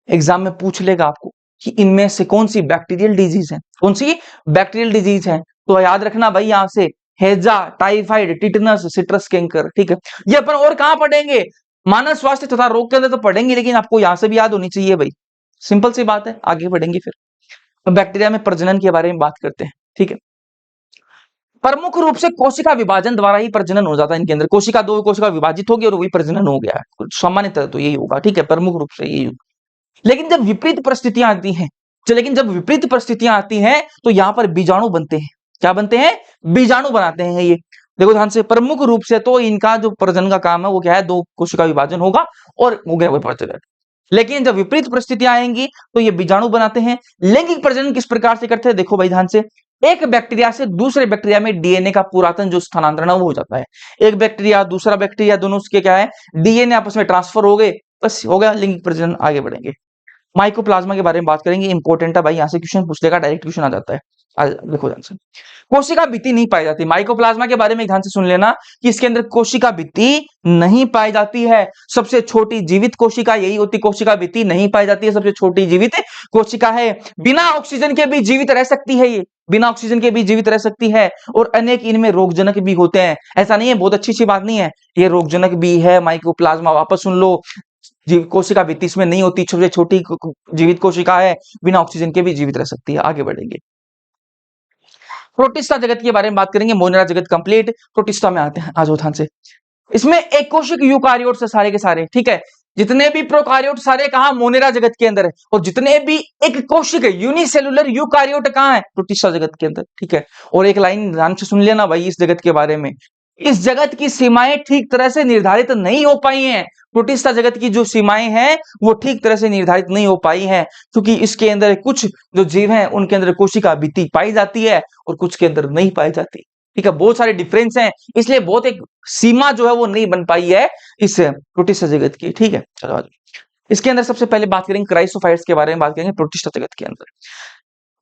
एग्जाम में पूछ लेगा आपको कि इनमें से कौन सी बैक्टीरियल डिजीज है, कौन सी बैक्टीरियल डिजीज है। तो याद रखना भाई यहां से हैजा, टाइफाइड, टिटनस, सिट्रस कैंकर। ठीक है, ये अपन और कहां पढ़ेंगे? मानव स्वास्थ्य तथा रोग के अंदर तो पढ़ेंगे, लेकिन आपको यहां से भी याद होनी चाहिए भाई। सिंपल सी बात है, आगे बढ़ेंगे फिर। तो बैक्टीरिया में प्रजनन के बारे में बात करते हैं। ठीक है, प्रमुख रूप से कोशिका विभाजन द्वारा ही प्रजनन हो जाता है इनके अंदर। कोशिका, दो कोशिका विभाजित होगी और वही प्रजनन हो गया है, सामान्यतः तो यही होगा। ठीक है, प्रमुख रूप से यही होगा। लेकिन जब विपरीत परिस्थितियां आती हैं, तो यहां पर बीजाणु बनते हैं। क्या बनते हैं? बीजाणु बनाते हैं ये। देखो ध्यान से, प्रमुख रूप से तो इनका जो प्रजनन का काम है वो क्या है? दो कोशिका विभाजन होगा और हो गया वो प्रजनन। लेकिन जब विपरीत परिस्थितियां आएंगी तो ये बीजाणु बनाते हैं। लैंगिक प्रजनन किस प्रकार से करते हैं? देखो भाई ध्यान से, एक बैक्टीरिया से दूसरे बैक्टीरिया में डीएनए का पुरातन जो स्थानांतरण है वो हो जाता है। एक बैक्टीरिया दूसरा बैक्टीरिया, दोनों के क्या है? डीएनए आपस में ट्रांसफर हो गए, बस हो गया लिंगिक प्रजनन। आगे बढ़ेंगे, माइकोप्लाज्मा के बारे में बात करेंगे। इंपॉर्टेंट है भाई, यहां से क्वेश्चन पूछ लेगा, डायरेक्ट क्वेश्चन आ जाता है। देखो ध्यान से, कोशिका भित्ति नहीं पाई जाती। माइकोप्लाज्मा के बारे में ध्यान से सुन लेना कि इसके अंदर कोशिका भित्ति नहीं पाई जाती है। सबसे छोटी जीवित कोशिका यही होती, कोशिका भित्ति नहीं पाई जाती है, सबसे छोटी जीवित कोशिका है। बिना ऑक्सीजन के भी जीवित रह सकती है ये, बिना ऑक्सीजन के भी जीवित रह सकती है। और अनेक इनमें रोगजनक भी होते हैं। ऐसा नहीं है, बहुत अच्छी बात नहीं है, ये रोगजनक भी है माइकोप्लाज्मा। वापस सुन लो, कोशिका भित्ति इसमें नहीं होती, सबसे छोटी जीवित कोशिका है, बिना ऑक्सीजन के भी जीवित रह सकती है। आगे बढ़ेंगे, प्रोटिस्टा जगत के बारे में बात करेंगे। मोनेरा जगत कंप्लीट, प्रोटिस्टा में आते हैं। आज ध्यान से, इसमें एक कोशिक यूकारियोट्स से सारे के सारे। ठीक है, जितने भी प्रोकार्योट सारे कहा मोनेरा जगत के अंदर है, और जितने भी एक कोशिक है यूनिसेलुलर यूकार्योट कहां है, प्रोटिस्टा जगत के अंदर। ठीक है, और एक लाइन ध्यान से सुन लेना भाई इस जगत के बारे में, इस जगत की सीमाएं ठीक तरह से निर्धारित नहीं हो पाई हैं। प्रोटिस्टा जगत की जो सीमाएं हैं वो ठीक तरह से निर्धारित नहीं हो पाई हैं, क्योंकि इसके अंदर कुछ जो जीव हैं उनके अंदर कोशिका भित्ति पाई जाती है और कुछ के अंदर नहीं पाई जाती। ठीक है, बहुत सारे डिफरेंस हैं, इसलिए बहुत एक सीमा जो है वो नहीं बन पाई है इस प्रोटिस्टा जगत की। ठीक है, चलो आज इसके अंदर सबसे पहले बात करेंगे क्राइसोफाइट्स के बारे में, बात करेंगे प्रोटिस्टा जगत के अंदर।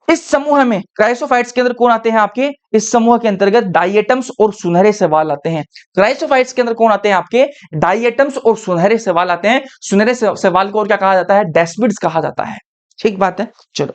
इस समूह में क्राइसोफाइट्स के अंदर कौन आते हैं आपके, इस समूह के अंतर्गत डाइएटम्स और सुनहरे शैवाल आते हैं। क्राइसोफाइट्स के अंदर कौन आते हैं आपके, डाइएटम्स और सुनहरे शैवाल आते हैं। सुनहरे शैवाल को और क्या कहा जाता है, डेस्मिड्स कहा जाता है। ठीक बात है, चलो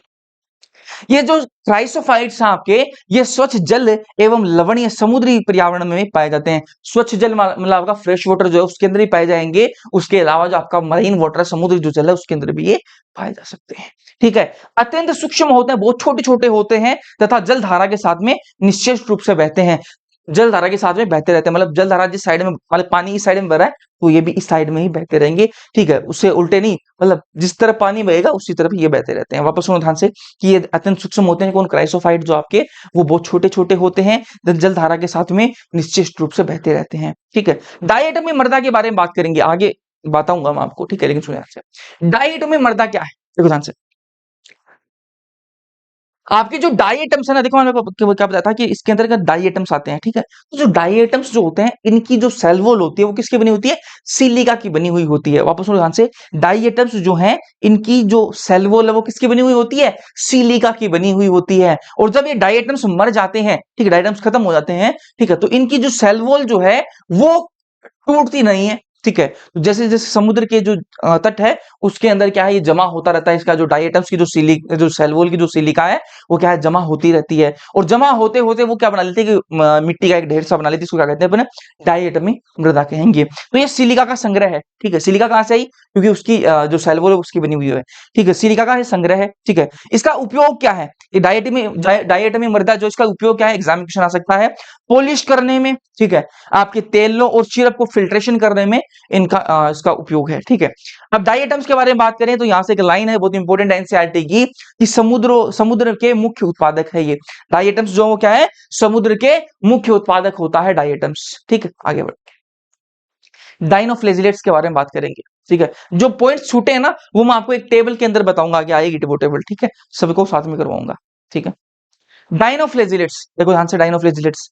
ये जो क्राइसोफाइट्स हैं आपके, ये स्वच्छ जल एवं लवणीय समुद्री पर्यावरण में पाए जाते हैं। स्वच्छ जल मतलब आपका फ्रेश वाटर जो है उसके अंदर ही पाए जाएंगे, उसके अलावा जो आपका मरीन वाटर समुद्री जो जल है उसके अंदर भी ये पाए जा सकते हैं। ठीक है, अत्यंत सूक्ष्म होते हैं, बहुत छोटे छोटे होते हैं तथा जलधारा के साथ में निश्चित रूप से बहते हैं। जलधारा के साथ में बहते रहते हैं, मतलब जलधारा जिस साइड में मतलब पानी इस साइड में बह रहा है तो ये भी इस साइड में ही बहते रहेंगे। ठीक है, उससे उल्टे नहीं, मतलब जिस तरफ पानी बहेगा उसी तरफ ये बहते रहते हैं। वापस सुनो ध्यान से कि ये अत्यंत सूक्ष्म होते हैं। कौन, क्राइसोफाइट जो आपके वो बहुत छोटे छोटे होते हैं, जलधारा के साथ में निश्चित रूप से बहते रहते हैं। ठीक है, डाइएटमी मृदा के बारे में बात करेंगे, आगे बताऊंगा मैं आपको। ठीक है, लेकिन सुनिए ध्यान से, डाइएटमी मृदा क्या है, देखो ध्यान से। आपके जो डाई आइटम्स है ना, देखो मैंने आपको क्या बताया था कि इसके अंतर्गत डाई आइटम्स आते हैं। ठीक है, तो जो डाई आइटम्स जो होते हैं इनकी जो सेल वॉल होती है वो किसकी बनी होती है, सिलिका की बनी हुई होती है। वापस सुनो ध्यान से, डाई आइटम्स जो हैं इनकी जो सेल वॉल है वो किसकी बनी हुई होती है, सिलिका की बनी हुई होती है। और जब ये डाई आइटम्स मर जाते हैं, ठीक है, डाई आइटम्स खत्म हो जाते हैं, ठीक है, तो इनकी जो सेल वॉल जो है वो टूटती नहीं है। ठीक है, तो जैसे जैसे समुद्र के जो तट है उसके अंदर क्या है, ये जमा होता रहता है, इसका जो डाइएटम्स की जो सेल वॉल की जो सिलिका है वो क्या है, जमा होती रहती है। और जमा होते होते वो क्या बना लेती है कि मिट्टी का एक ढेर सा बना लेती है, इसको क्या कहते हैं अपने, डाइएटमी मृदा कहेंगे। तो ये सिलिका का संग्रह है। ठीक है, सिलिका कहां से आई, क्योंकि उसकी जो सेल वॉल है उसकी बनी हुई है। ठीक है, सिलिका का संग्रह है। ठीक है, इसका उपयोग क्या है, ये डाइएटमी मृदा जो, इसका उपयोग क्या है, एग्जामिनेशन आ सकता है, पॉलिश करने में। ठीक है, आपके तेलों और सिरप को फिल्ट्रेशन करने में इनका इसका उपयोग है। ठीक है, अब डाई आइटम्स के बारे में बात करें तो यहां से एक लाइन है बहुत इंपॉर्टेंट एनसीईआरटी की, कि समुद्र के मुख्य उत्पादक है ये डाई आइटम्स, जो वो क्या है, समुद्र के मुख्य उत्पादक होता है डाई आइटम्स। ठीक है, आगे बढ़ते डाइनोफ्लेजिलेट्स के बारे में बात करेंगे। ठीक है, जो पॉइंट्स छूटे हैं ना वो मैं आपको एक टेबल के अंदर बताऊंगा, आगे आएगी वो टेबल। ठीक है, सबको साथ में करवाऊंगा। ठीक है, डाइनोफ्लेजिलेट्स, देखो ध्यान से, डाइनोफ्लेजिलेट्स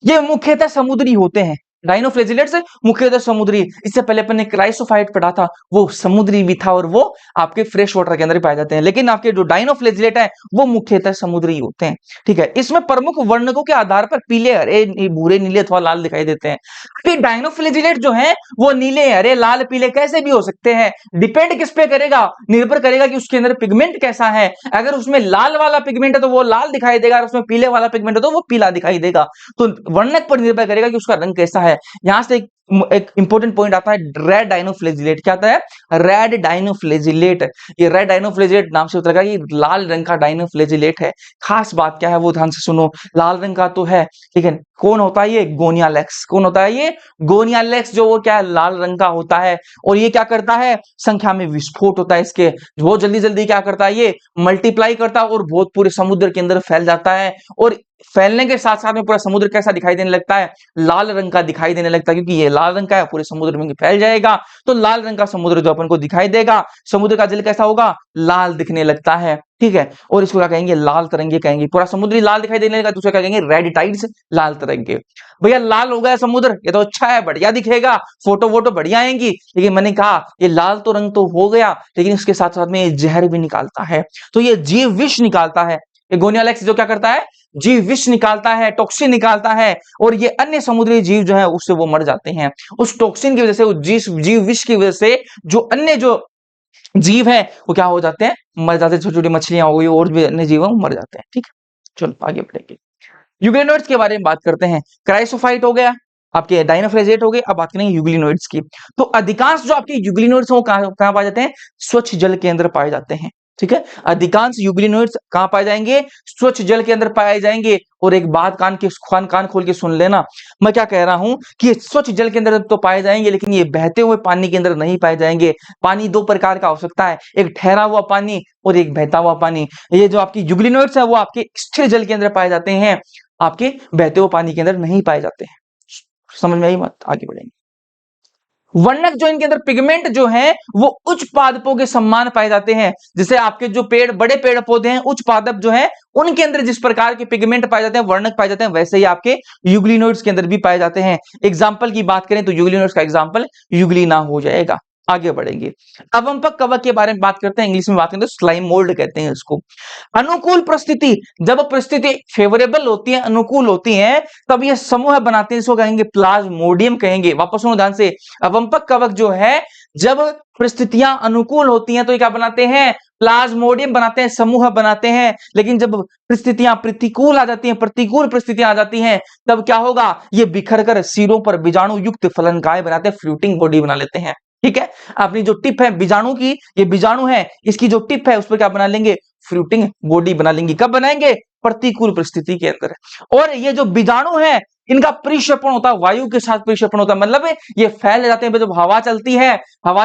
ये मुख्यतः समुद्री होते हैं। डाइनोफ्लेजिलेट्स मुख्यतः समुद्री, इससे पहले अपन ने क्राइसोफाइट पढ़ा था, वो समुद्री भी था और वो आपके फ्रेश वाटर के अंदर पाए जाते हैं। लेकिन आपके जो डाइनोफ्लेजिलेट है वो मुख्यतः समुद्री होते हैं। ठीक है, इसमें प्रमुख वर्णकों के आधार पर पीले, हरे, भूरे, नीले अथवा लाल दिखाई देते हैं। फिर डाइनोफ्लेजिलेट जो है वो नीले, हरे, लाल, पीले कैसे भी हो सकते हैं, डिपेंड किस पे करेगा, निर्भर करेगा कि उसके अंदर पिगमेंट कैसा है। अगर उसमें लाल वाला पिगमेंट है तो वो लाल दिखाई देगा, उसमें पीले वाला पिगमेंट है तो वो पीला दिखाई देगा। तो वर्णक पर निर्भर करेगा कि उसका रंग कैसा है। यहां से एक इंपॉर्टेंट पॉइंट आता है, रेड डाइनोफ्लेजिलेट। क्या आता है, रेड डाइनोफ्लेजिलेट। ये रेड डाइनोफ्लेजिलेट नाम से उतरेगा, ये लाल रंग का डाइनोफ्लेजिलेट है। खास बात क्या है वो ध्यान से सुनो, लाल रंग का तो है, लेकिन कौन होता है ये, गोनियालेक्स। कौन होता है ये, गोनियालेक्स, जो वो क्या है, लाल रंग का होता है। और ये क्या करता है, संख्या में विस्फोट होता है इसके, बहुत जल्दी जल्दी क्या करता है, ये मल्टीप्लाई करता है और बहुत पूरे समुद्र के अंदर फैल जाता है। और फैलने के साथ साथ में पूरा समुद्र कैसा दिखाई देने लगता है, लाल रंग का दिखाई देने लगता है, क्योंकि ये लाल रंग का है, पूरे समुद्र में फैल जाएगा तो लाल रंग का समुद्र जो अपन को दिखाई देगा, समुद्र का जल कैसा होगा, लाल दिखने लगता है। ठीक है, और इसको क्या कहेंगे, लाल तरंगे कहेंगे। पूरा समुद्री लाल दिखाई देने लगा, दूसरा क्या कहेंगे, रेड टाइड्स, लाल तरंगे। भैया लाल हो गया समुद्र, ये तो अच्छा है, बढ़िया दिखेगा, फोटो वोटो बढ़िया आएंगी, लेकिन मैंने कहा ये लाल तो रंग तो हो गया, लेकिन इसके साथ साथ में ये जहर भी निकालता है। तो ये जीव विष निकालता है। ये गोनियालेक्स जो क्या करता है, जीव विष निकालता है, टॉक्सिन निकालता है, और ये अन्य समुद्री जीव जो है उससे वो मर जाते हैं। उस टॉक्सिन की वजह से, उस जीव विष की वजह से जो अन्य जो जीव है वो क्या हो जाते हैं, मर जाते हैं। छोटी छोटी मछलियां हो गई और भी अन्य जीव मर जाते हैं। ठीक है, चलो आगे बढ़ेंगे। यूग्लिनोइड्स के बारे में बात करते हैं। क्राइसोफाइट हो गया, आपके डाइनोफ्लेजिलेट हो गए, अब बात करेंगे यूग्लिनोइड्स की। तो अधिकांश जो आपके यूग्लिनोइड्स वो कहां पाए जाते हैं, स्वच्छ जल के अंदर पाए जाते हैं। ठीक है, अधिकांश यूग्लिनोइड्स कहां पाए जाएंगे? स्वच्छ जल के अंदर पाए जाएंगे। और एक बात कान खोल के सुन लेना, मैं क्या कह रहा हूं कि ये स्वच्छ जल के अंदर तो पाए जाएंगे, लेकिन ये बहते हुए पानी के अंदर नहीं पाए जाएंगे। पानी दो प्रकार का हो सकता है, एक ठहरा हुआ पानी और एक बहता हुआ पानी। ये जो आपकी यूग्लिनोइड्स है वो आपके स्थिर जल के अंदर पाए जाते हैं, आपके बहते हुए पानी के अंदर नहीं पाए जाते हैं। समझ में आई बात? आगे बढ़ेंगे। वर्णक जो इनके अंदर पिगमेंट जो है वो उच्च पादपों के समान पाए जाते हैं। जैसे आपके जो बड़े पेड़ पौधे हैं, उच्च पादप जो है उनके अंदर जिस प्रकार के पिगमेंट पाए जाते हैं, वर्णक पाए जाते हैं, वैसे ही आपके यूग्लिनोइड्स के अंदर भी पाए जाते हैं। एग्जाम्पल की बात करें तो यूग्लिनोइड्स का एग्जाम्पल यूग्लिना हो जाएगा। आगे बढ़ेंगे। अब हम कवक के बारे में बात करते हैं, इंग्लिश में बात करते हैं तो स्लाइम मोल्ड कहते हैं इसको। अनुकूल परिस्थिति, जब परिस्थिति फेवरेबल होती है, अनुकूल होती है, तब ये समूह बनाते हैं, इसको कहेंगे प्लाज्मोडियम कहेंगे। वापस सुनो ध्यान से, अवंपक कवक जो है जब परिस्थितियां अनुकूल होती हैं तो ये क्या बनाते हैं? प्लाज्मोडियम बनाते हैं, समूह बनाते हैं। लेकिन जब परिस्थितियां प्रतिकूल आ जाती हैं, प्रतिकूल परिस्थितियां आ जाती हैं, तब क्या होगा? ये बिखर कर सिरों पर बीजाणु युक्त फलनकाय बनाते हैं, फ्लूटिंग बॉडी बना लेते हैं। ठीक है, अपनी जो टिप है बीजाणु की, ये बीजाणु है, इसकी जो टिप है उस पर क्या बना लेंगे? फ्लूटिंग बॉडी बना लेंगे। कब बनाएंगे? प्रतिकूल परिस्थिति के अंदर। और ये जो बीजाणु है इनका परिक्षेपण होता है, वायु के साथ परिक्षेपण होता है, मतलब ये फैल जाते हैं। जब हवा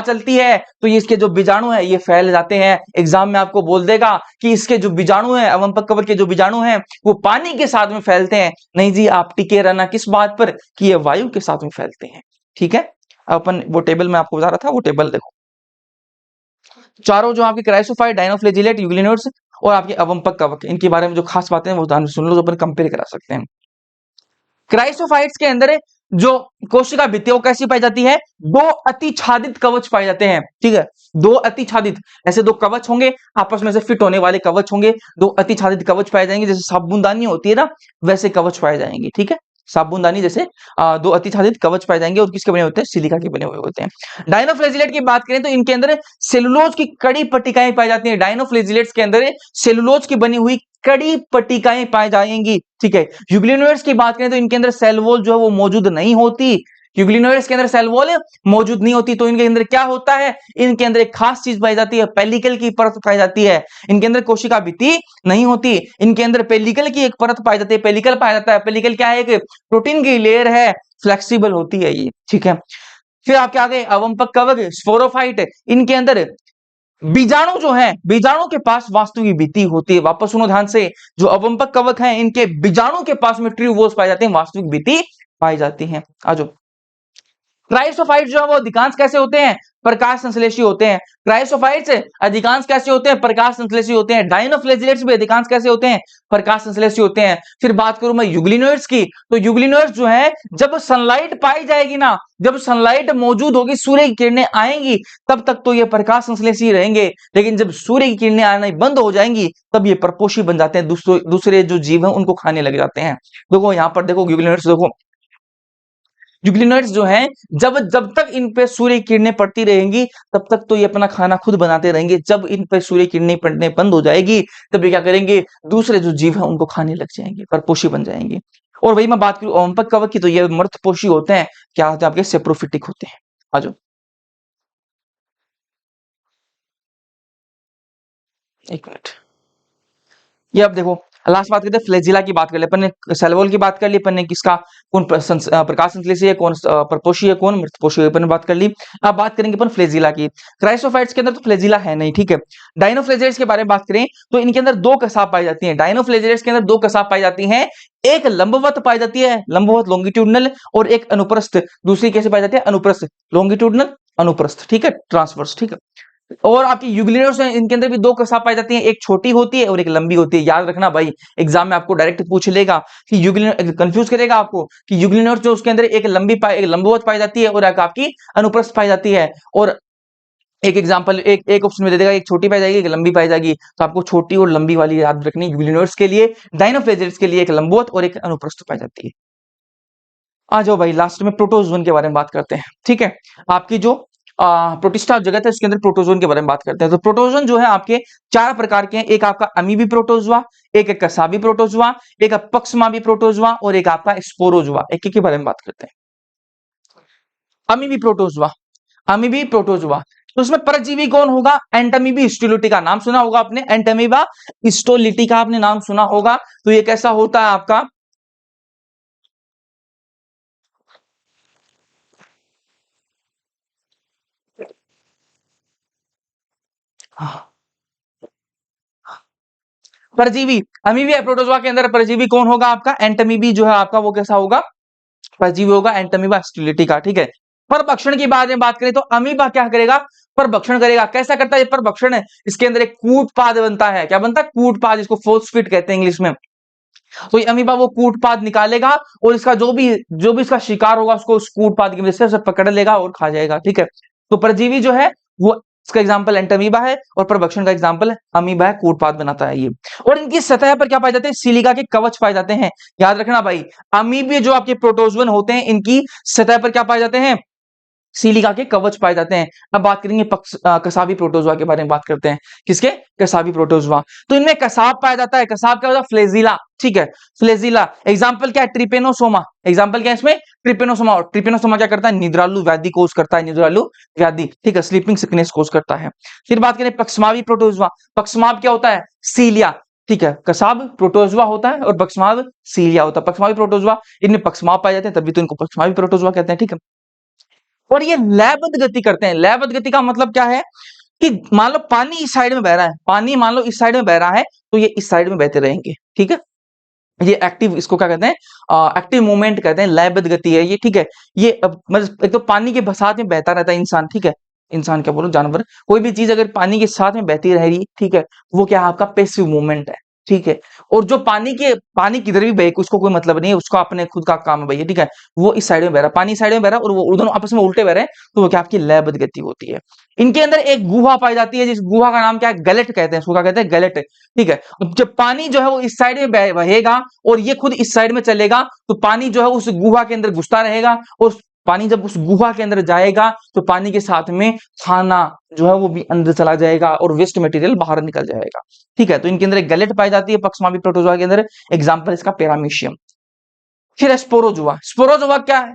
चलती है तो ये इसके जो बीजाणु है ये फैल जाते हैं। एग्जाम में आपको बोल देगा कि इसके जो बीजाणु है, अवंपक कवक के जो बीजाणु हैं वो पानी के साथ में फैलते हैं। नहीं जी, आप टिके रहना किस बात पर? कि ये वायु के साथ में फैलते हैं। ठीक है, अपन वो टेबल में आपको बता रहा था, वो टेबल देखो। चारों जो आपके क्राइसोफाइट, डायनोफ्लैजिलेट, यूग्लिनोइड्स और आपके अवंपक कवक, इनके बारे में जो खास बातें हैं वो ध्यान से सुन लो, तो अपन कंपेयर करा सकते हैं। क्राइसोफाइट्स के अंदर जो कोशिका भित्ति वो कैसी पाई जाती है? दो अतिछादित कवच पाए जाते हैं। ठीक है, दो अतिछादित, ऐसे दो कवच होंगे, आपस में से फिट होने वाले कवच होंगे। दो अतिछादित कवच पाए जाएंगे, जैसे साबुनदानी होती है ना, वैसे कवच पाए जाएंगे। ठीक है, साबुनदानी जैसे दो अतिछादित कवच पाए जाएंगे, और किसके बने होते हैं? सिलिका के बने हुए होते हैं। डायनोफ्लैजिलेट की बात करें तो इनके अंदर सेलुलोज की कड़ी पट्टिकाएं पाई जाती हैं। डायनोफ्लैजिलेट्स के अंदर सेलुलोज की बनी हुई कड़ी पट्टिकाएं पाई जाएंगी। ठीक है, यूग्लिनोइड्स की बात करें तो इनके अंदर सेल वॉल जो है वो मौजूद नहीं होती। यूग्लिनोइड्स के अंदर सेल वॉल मौजूद नहीं होती, तो इनके अंदर क्या होता है? इनके अंदर एक खास चीज पाई जाती है, पेलिकल की परत पाई जाती है। इनके अंदर कोशिका भित्ति नहीं होती, इनके अंदर पेलिकल की एक परत पाई जाती है, पेलिकल पाया जाता है। पेलिकल क्या है? एक प्रोटीन की लेयर है, फ्लेक्सिबल होती है ये। ठीक है, फिर आपके आगे अवंपक कवक, स्पोरोफाइट, इनके अंदर बीजाणु जो है, बीजाणु के पास वास्तविक भित्ति होती है। वापस सुनो ध्यान से, जो अवंपक कवक हैं इनके बीजाणु के पास में ट्यूबोल्स पाए जाते हैं, वास्तविक भित्ति पाई जाती है। आजो क्राइसोफाइट जो है वो अधिकांश कैसे होते हैं? प्रकाश संश्लेषी होते हैं। क्राइसोफाइट्स अधिकांश कैसे होते हैं? प्रकाश संश्लेषी होते हैं। डायनोफ्लैजिलेट्स भी अधिकांश कैसे होते हैं? प्रकाश संश्लेषी होते हैं। फिर बात करूं मैं यूग्लिनोइड्स की, तो यूग्लिनोइड्स जो है जब सनलाइट पाई जाएगी ना, जब सनलाइट मौजूद होगी, सूर्य की किरणें आएंगी, तब तक तो ये प्रकाश संश्लेषी रहेंगे। लेकिन जब सूर्य की किरणें आना बंद हो जाएंगी तब ये परपोषी बन जाते हैं, दूसरे जो जीव हैं उनको खाने लग जाते हैं। देखो यहां पर देखो यूग्लिनोइड्स, देखो यूग्लिनोइड्स जो हैं जब जब तक इन पे सूर्य किरणें पड़ती रहेंगी तब तक तो ये अपना खाना खुद बनाते रहेंगे। जब इन पे सूर्य किरणें पड़ने बंद हो जाएगी तब ये क्या करेंगे? दूसरे जो जीव हैं उनको खाने लग जाएंगे, परपोषी बन जाएंगे। और वही मैं बात करूं अवंपक कवक की, तो ये मृतपोषी होते हैं। क्या होते हैं? आपके सेप्रोफिटिक होते हैं। आ जाओ एक मिनट, ये अब देखो लास्ट बात करते हैं फ्लैजिला की बात कर ले अपन ने। सेल वॉल की बात कर ली अपन ने, किसका कौन प्रकाश संश्लेषी है, कौन परपोषी है, कौन मृतपोषी है, अपन ने बात कर ली। अब बात करेंगे अपन फ्लैजिला की। क्राइसोफाइट्स के अंदर तो फ्लैजिला है नहीं। ठीक है, डायनोफ्लैजिलेट्स के बारे में बात करें तो इनके अंदर दो कसाब पाई जाती है। डायनोफ्लैजिलेट्स के अंदर दो कसाब पाई जाती है, एक लंबवत पाई जाती है, लंबवत लॉन्गिट्यूडनल, और एक अनुप्रस्थ। दूसरी कैसे पाई जाती है? अनुप्रस्थ, लॉन्गिट्यूडनल अनुप्रस्थ। ठीक है, ट्रांसवर्स। ठीक है, और आपकी यूग्लिनोइड्स हैं इनके अंदर भी दो कसाब पाई जाती हैं, एक छोटी होती है और एक लंबी होती है। याद रखना भाई, एग्जाम में आपको डायरेक्ट पूछ लेगा कि यूग्लिनोइड, कंफ्यूज करेगा आपको कि यूग्लिनोइड्स जो उसके अंदर एक लंबवत पाई जाती है और एक आपकी अनुप्रस्थ पाई जाती है। और एक एग्जांपल, एक ऑप्शन में दे देगा, एक छोटी पाई जाएगी, एक लंबी पाई जाएगी। तो आपको छोटी और लंबी वाली याद रखनी यूग्लिनोइड्स के लिए। डायनोफ्लैजिलेट्स के लिए एक लंबवत और एक अनुप्रस्थ पाई जाती है। आ जाओ भाई लास्ट में प्रोटोजोन के बारे में बात करते हैं। ठीक है, आपकी जो प्रोटिस्टा जगत है उसके अंदर प्रोटोजोन के बारे में बात करते हैं। तो प्रोटोजोन जो है आपके चार प्रकार के हैं, एक आपका अमीबी प्रोटोजुआ, एक कसाबी प्रोटोजुआ, एक पक्षमाबी प्रोटोजुआ और एक आपका स्पोरोजुआ। एक के बारे में बात करते हैं। अमीबी प्रोटोजुआ, अमीबी प्रोटोजुआ तो इसमें परजीवी कौन होगा? एंटमीबा हिस्टोलिटिका, नाम सुना होगा आपने, एंटमीबा हिस्टोलिटिका आपने नाम सुना होगा। तो ये कैसा होता है आपका? परजीवी, अमीबी प्रोटोजोआ के अंदर परजीवी कौन होगा आपका? एंटमीबी जो है आपका वो कैसा होगा? परजीवी होगा, एंटमीबा हिस्टोलिटिका, ठीक है। परभक्षण की बात करें तो अमीबा क्या करेगा? परभक्षण करेगा। कैसा करता है परभक्षण? इसके अंदर एक कूटपाद बनता है। क्या बनता है? कूटपाद, जिसको फोस्फेट कहते हैं इंग्लिश में। तो ये अमीबा वो कूटपाद निकालेगा और इसका जो भी इसका शिकार होगा उसको उस कूटपाद की वजह से पकड़ लेगा और खा जाएगा, ठीक है। तो परजीवी जो है वो इसका एग्जाम्पल एंटमीबा है और परभक्षण का एग्जाम्पल अमीबा है, कूटपाद बनाता है ये। और इनकी सतह पर क्या पाए जाते हैं? सिलिका के कवच पाए जाते हैं। याद रखना भाई, अमीबे जो आपके प्रोटोजोन होते हैं इनकी सतह पर क्या पाए जाते हैं? सिलिका के कवच पाए जाते हैं। अब बात करेंगे कसाबी प्रोटोजोआ के बारे में बात करते हैं। किसके? कसाबी प्रोटोजोआ। तो इनमें कसाब पाया जाता है। कसाब क्या होता है? फ्लेजिला, ठीक है, फ्लेजिला। एग्जाम्पल क्या है? ट्रिपेनोसोमा। एग्जाम्पल क्या है इसमें? ट्रिपेनोसोमा। और ट्रिपेनोसोमा क्या करता है? निद्रालु व्याधि कोज करता है, निद्रालु व्याधि, ठीक है, स्लीपिंग सिकनेस कोज करता है। फिर बात करें पक्षमावी प्रोटोजोआ। पक्षमाव क्या होता है? सीलिया, ठीक है। कसाब प्रोटोजोआ होता है और पक्षमाव सीलिया होता है। पक्षमावी प्रोटोजोआ, इनमें पक्षमाव पाए जाते हैं तभी तो इनको पक्षमावी प्रोटोजोआ कहते हैं, ठीक है। और ये लयबद्ध गति करते हैं। लयबद्ध गति का मतलब क्या है? कि मान लो पानी इस साइड में बह रहा है, पानी मान लो इस साइड में बह रहा है, तो ये इस साइड में बहते रहेंगे, ठीक है। ये एक्टिव, इसको क्या कहते हैं? एक्टिव मूवमेंट कहते हैं, लयबद्ध गति है ये, ठीक है। ये मतलब एक तो पानी के साथ में बहता रहता है इंसान, ठीक है। इंसान क्या बोलो, जानवर, कोई भी चीज अगर पानी के साथ में बहती रह रही, ठीक है, वो क्या है? आपका पैसिव मूवमेंट है, ठीक है। और जो पानी किधर भी बहे उसको कोई मतलब नहीं है, उसका अपने खुद का काम है भैया, ठीक है। वो इस साइड में बह रहा है, पानी साइड में बह रहा है और वो दोनों आपस में उल्टे बह रहे हैं, तो वो क्या आपकी लयबद्ध गति होती है। इनके अंदर एक गुहा पाई जाती है, जिस गुहा का नाम क्या है? गलेट कहते हैं, उसको क्या कहते हैं? गलेट, ठीक है। जब पानी जो है वो इस साइड में बहेगा और ये खुद इस साइड में चलेगा, तो पानी जो है उस गुहा के अंदर घुसता रहेगा और पानी जब उस गुहा के अंदर जाएगा तो पानी के साथ में खाना जो है वो भी अंदर चला जाएगा और वेस्ट मटेरियल बाहर निकल जाएगा, ठीक है। तो इनके अंदर एक गलेट पाई जाती है पक्षमावी प्रोटोजोआ के अंदर। एग्जाम्पल इसका पैरामीशियम। फिर स्पोरोजोआ। स्पोरोजोआ क्या है?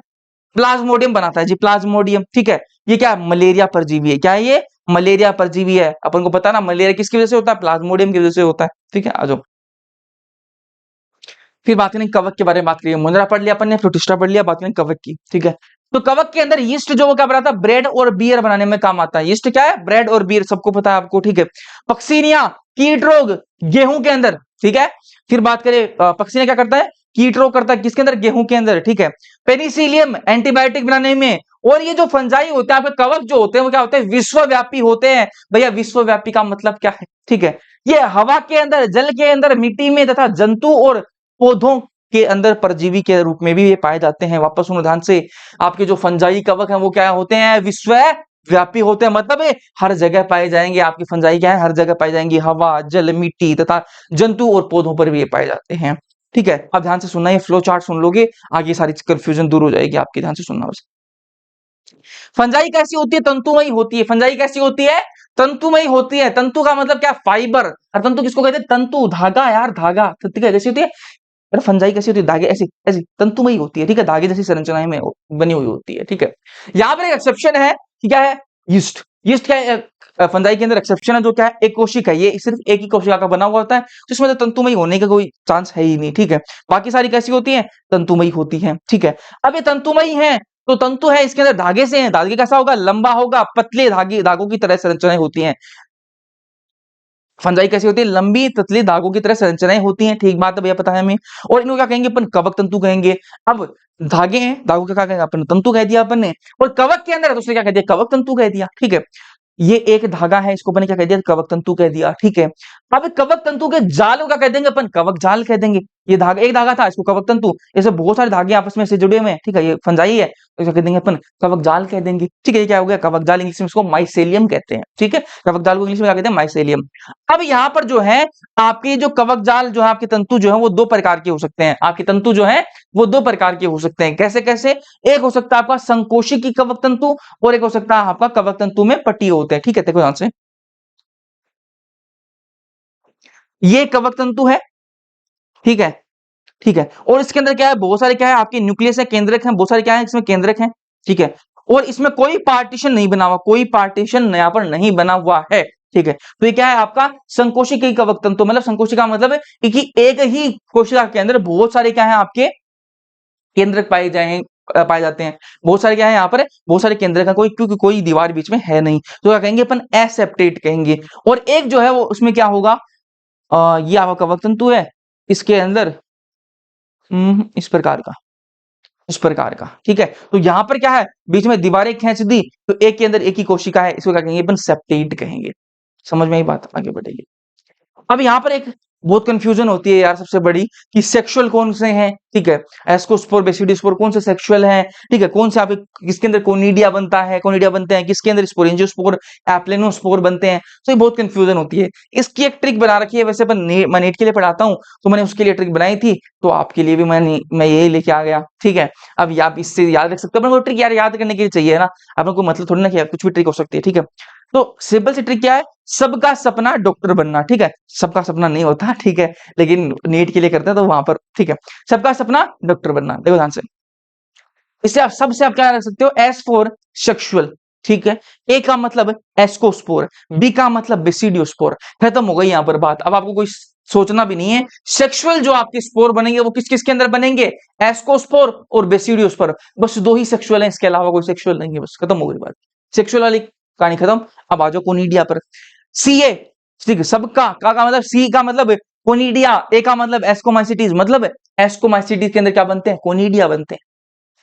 प्लाज्मोडियम बनाता है जी, प्लाज्मोडियम, ठीक है। ये क्या है? मलेरिया परजीवी है। क्या है ये? मलेरिया परजीवी है। अपन को पता ना मलेरिया किसकी वजह से होता है? प्लाज्मोडियम की वजह से होता है, ठीक है। आ जाओ, फिर बात करें कवक के बारे में। बात करिए, मुंद्रा पढ़ लिया अपन ने, प्रोटिस्टा पढ़ लिया, बात करें कवक की, ठीक है। तो कवक के अंदर यीस्ट जो वो क्या बनाता है? ब्रेड और बियर बनाने में काम आता है। यीस्ट क्या है? ब्रेड और बियर, सबको पता है आपको, ठीक है। पक्सीनिया, कीट रोग, गेहूं के अंदर, ठीक है। फिर बात करें पक्सीनिया क्या करता है? कीट रोग करता है, किसके अंदर? गेहूं के अंदर, ठीक है। पेनिसिलियम, एंटीबायोटिक बनाने में। और ये जो फंजाई होते हैं आपके कवक जो होते हैं वो क्या होते हैं? विश्वव्यापी होते हैं। भैया विश्वव्यापी का मतलब क्या है? ठीक है, ये हवा के अंदर, जल के अंदर, मिट्टी में तथा जंतु और पौधों के अंदर परजीवी के रूप में भी ये पाए जाते हैं। वापस सुनो ध्यान से, आपके जो फंजाई कवक हैं वो क्या होते हैं? विश्व व्यापी होते हैं, मतलब ये हर जगह पाए जाएंगे। आपकी फंजाई क्या है? हर जगह पाई जाएंगी, हवा, जल, मिट्टी तथा जंतु और पौधों पर भी ये पाए जाते हैं, ठीक है। अब ध्यान से सुनना, ये फ्लो चार्ट सुन लोगे आगे सारी कंफ्यूजन दूर हो जाएगी आपकी। ध्यान से सुनना बस। फंजाई कैसी होती है? तंतुमयी होती है। फंजाई कैसी होती है? तंतुमयी होती है। तंतु का मतलब क्या? फाइबर। और तंतु किसको कहते हैं? तंतु, धागा यार, धागा, ठीक है। कैसी होती है? अरे फंजाई कैसी होती है? धागे ऐसी ऐसी तंतुमयी होती है, ठीक है, धागे जैसी संरचनाएं में बनी हुई होती है, ठीक है। यहाँ पर एक एक्सेप्शन है कि क्या है? यीस्ट। यीस्ट क्या है? फंजाई के अंदर एक्सेप्शन है जो क्या है? एक कोशिका है, ये सिर्फ एक ही कोशिका का बना हुआ होता है, तो इसमें तो तंतुमयी होने का कोई चांस है ही नहीं, ठीक है। बाकी सारी कैसी होती है? तंतुमयी होती है, ठीक है। अब ये तंतुमयी है तो तंतु है, इसके अंदर धागे से है, धागे कैसा होगा? लंबा होगा, पतले धागे, धागों की तरह संरचनाएं होती हैं। फंजाई कैसी होती है? लंबी पतली धागों की तरह संरचनाएं होती हैं, ठीक बात है भैया, पता है हमें। और इनको क्या कहेंगे अपन? कवक तंतु कहेंगे। अब धागे हैं, धागों का क्या कहेंगे अपन? तंतु कह दिया अपन ने। और कवक के अंदर है तो उसने क्या कह दिया? कवक तंतु कह दिया, ठीक है। ये एक धागा है, इसको अपन ने क्या कह दिया? कवक तंतु कह दिया, ठीक है। अब कवक तंतु के जाल को क्या कह देंगे अपन? कवक जाल कह देंगे। ये धागा, एक धागा था, इसको कवक तंतु, ऐसे बहुत सारे धागे आपस में से जुड़े हुए हैं, ठीक है, ये फंजाई है, तो क्या कह देंगे अपन? कवक जाल कह देंगे, ठीक है। ये क्या हो गया? कवक जाल, इंग्लिश में इसको माइसेलियम कहते हैं, ठीक है। कवक जाल को इंग्लिश में क्या कहते हैं? माइसेलियम। अब यहाँ पर जो है आपकी जो कवक जाल जो है, आपके तंतु जो है वो दो प्रकार के हो सकते हैं। आपके तंतु जो है वो दो प्रकार के हो सकते हैं। कैसे कैसे? एक हो सकता है आपका संकोशिकी कवक तंतु और एक हो सकता है आपका कवक तंतु में पट्टी होते हैं, ठीक है। देखो ध्यान से, ये कवक तंतु है, ठीक है, ठीक है। और इसके अंदर क्या है? बहुत सारे क्या है आपके न्यूक्लियस है, केंद्रक है, बहुत सारे क्या है इसमें केंद्रक है, ठीक है। और इसमें कोई पार्टीशन नहीं बना हुआ, कोई पार्टीशन यहाँ पर नहीं बना हुआ है, ठीक है। तो ये क्या है आपका संकोशिकी कवक तंतु, मतलब संकोशिका मतलब है कि एक ही कोशिका के अंदर बहुत सारे क्या है आपके केंद्रक पाए जाते हैं। बहुत सारे क्या है यहाँ पर, बहुत सारे केंद्रक है, कोई क्योंकि कोई दीवार बीच में है नहीं, तो क्या कहेंगे अपन एसेप्टेट कहेंगे। और एक जो है वो उसमें क्या होगा, ये आपका कवक तंतु है, इसके अंदर इस प्रकार का, ठीक है। तो यहां पर क्या है, बीच में दीवारें खींच दी, तो एक के अंदर एक ही कोशिका है, इसको क्या कहेंगे अपन सेप्टेट कहेंगे। समझ में आई बात, आगे बढ़ेगी। अब यहाँ पर एक बहुत कंफ्यूजन होती है यार सबसे बड़ी, कि सेक्सुअल कौन से हैं, ठीक है। एस्कोस्पोर बेसिडोस्पोर कौन से सेक्सुअल हैं, ठीक है। कौन से आप किसके अंदर कोनिडिया बनता है, कोनिडिया बनते हैं, किसके अंदर स्पोरेंजियोस्पोर एप्लेनोस्पोर बनते हैं, तो ये बहुत कंफ्यूजन होती है। इसकी एक ट्रिक बना रखी है, वैसे अपन मैं नीट के लिए पढ़ाता हूँ, तो मैंने उसके लिए ट्रिक बनाई थी, तो आपके लिए भी मैं यही लेके आ गया, ठीक है। अब आप इससे याद रख सकते हो, अपने को ट्रिक यार याद करने के लिए चाहिए ना, आपको कोई मतलब थोड़ी ना कि कुछ भी ट्रिक हो सकती है, ठीक है। तो सिंपल सी ट्रिक क्या है, सबका सपना डॉक्टर बनना, ठीक है। सबका सपना नहीं होता, ठीक है, लेकिन नीट के लिए करते हैं तो वहां पर, ठीक है। सबका सपना डॉक्टर बनना, देखो ध्यान से, इससे आप सबसे आप क्या रख सकते हो, एस फॉर सेक्सुअल, ठीक है। ए का मतलब एस्कोस्पोर, बी का मतलब बेसिडियोस्पोर, खत्म हो गई यहां पर बात। अब आपको कोई सोचना भी नहीं है, सेक्सुअल जो आपके स्पोर बनेंगे वो किस किस के अंदर बनेंगे, एस्कोस्पोर और बेसिडियोस्पोर, बस दो ही सेक्सुअल है, इसके अलावा कोई सेक्सुअल नहीं है, बस खत्म हो गई बात, सेक्सुअल वाली कहानी खत्म। अब आ जाओ कोनिडिया पर, सी ए, ठीक है, सबका का मतलब, सी का मतलब कोनिडिया, ए का मतलब एस्कोमाइसिटीज, मतलब एस्कोमाइसिटीज के अंदर क्या बनते हैं, कोनिडिया बनते हैं,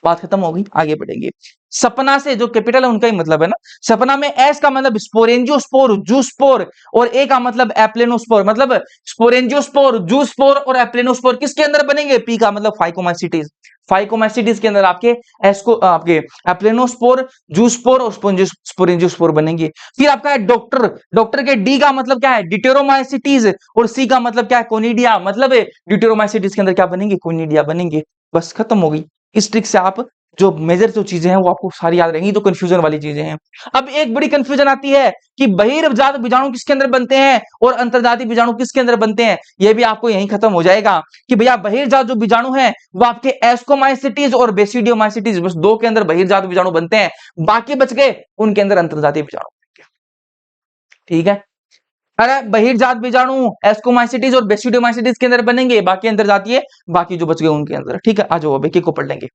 बात खत्म होगी, आगे बढ़ेंगे। सपना से जो कैपिटल है उनका ही मतलब है ना, सपना में एस का मतलब स्पोरेंजियोस्पोर जूस्पोर, और ए का मतलब एप्लेनोस्पोर, मतलब स्पोरेंजियोस्पोर जूस्पोर और एप्लेनोस्पोर किसके अंदर बनेंगे, पी का मतलब फाइकोमाइसिटीज, फाइकोमाइसिटीज के अंदर आपके आपके एप्लेनोस्पोर जूस्पोर और स्पोरेंजियोस्पोर बनेंगे। फिर आपका है डॉक्टर, डॉक्टर के डी का मतलब क्या है, डिटेरोमाइसिटीज, और सी का मतलब क्या है, कोनिडिया, मतलब डिटेरोमाइसिटीज के अंदर क्या बनेंगे, कोनिडिया बनेंगे, बस खत्म हो गई। इस ट्रिक से आप जो मेजर जो चीजें हैं वो आपको सारी याद रहेंगी, तो कंफ्यूजन वाली चीजें हैं। अब एक बड़ी कंफ्यूजन आती है कि बहिर्जात बीजाणु किसके अंदर बनते हैं और अंतर्जातीय बीजाणु किसके अंदर बनते हैं, ये भी आपको यहीं खत्म हो जाएगा कि भैया बहिर्जात जो बीजाणु हैं वो आपके एस्कोमाइसिटीज और बेसिडियोमाइसिटीज, बस दो के अंदर बहिर्जात बीजाणु बनते हैं, बाकी बच गए उनके अंदर अंतर्जातीय बीजाणु, ठीक है। अरे बहिर्जात बीजाणु एस्कोमाइसिटीज और बेसिडियोमाइसिटीज के अंदर बनेंगे, बाकी अंतर्जातीय, बाकी जो बच गए उनके अंदर, ठीक है। आ जाओ अब एक एक को पढ़ लेंगे।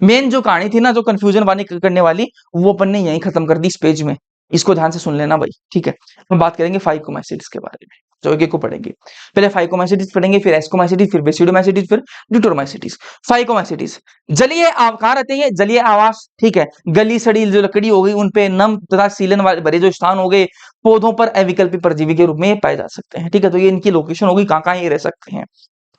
मेन जो कहानी थी ना, जो कंफ्यूजन वाली करने वाली, वो अपन ने यहीं खत्म कर दी इस पेज में, इसको ध्यान से सुन लेना भाई, ठीक है। हम बात करेंगे फाइकोमाइसिटीज के बारे में, जो एक एक को पढ़ेंगे। पहले फाइकोमाइसिटीज पढ़ेंगे, फिर एस्कोमाइसिटीज, फिर बेसिडोमाइसिटीज, फिर ड्यूटोरोमाइसिटीज। फाइकोमाइसिटीज, जलीय कहाँ रहते हैं, जलीय आवास, ठीक है। गली सड़ी जो लकड़ी हो गई, उनपे नम तथा सीलन वाले भरे जो स्थान हो गए, पौधों पर अविकल्पी परजीवी के रूप में पाए जा सकते हैं, ठीक है। तो ये इनकी लोकेशन होगी, कहाँ कहाँ ये रह सकते हैं।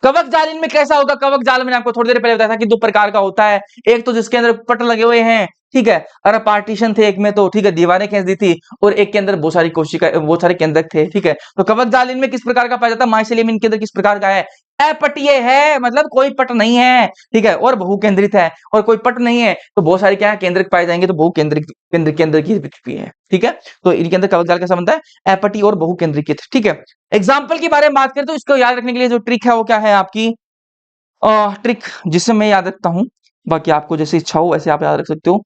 कवक जाल इनमें कैसा होगा, कवक जाल मैंने आपको थोड़ी देर पहले बताया था कि दो प्रकार का होता है, एक तो जिसके अंदर पट लगे हुए हैं, ठीक है, अरे पार्टीशन थे एक में, तो ठीक है दीवारें खींच दी थी, और एक के अंदर बहुत सारी कोशिका, बहुत सारे केंद्रक थे, ठीक है। तो कवक जाल इनमें किस प्रकार का पाया जाता है, माइसेलियम इनके अंदर किस प्रकार का है, अपटीय है, मतलब कोई पट नहीं है, ठीक है, और बहुकेंद्रित है, और कोई पट नहीं है तो बहुत सारे क्या है केंद्रक पाए जाएंगे, तो बहुकेंद्रित केंद्र के अंदर की भी है, ठीक है। तो इनके अंदर कवक जाल कैसा बनता है, अपटी और बहुकेंद्रित, ठीक है। एग्जाम्पल के बारे में बात करें तो इसको याद रखने के लिए जो ट्रिक है वो क्या है आपकी, ट्रिक जिससे मैं याद रखता हूं, बाकी आपको जैसे इच्छा हो वैसे आप याद रख सकते हो,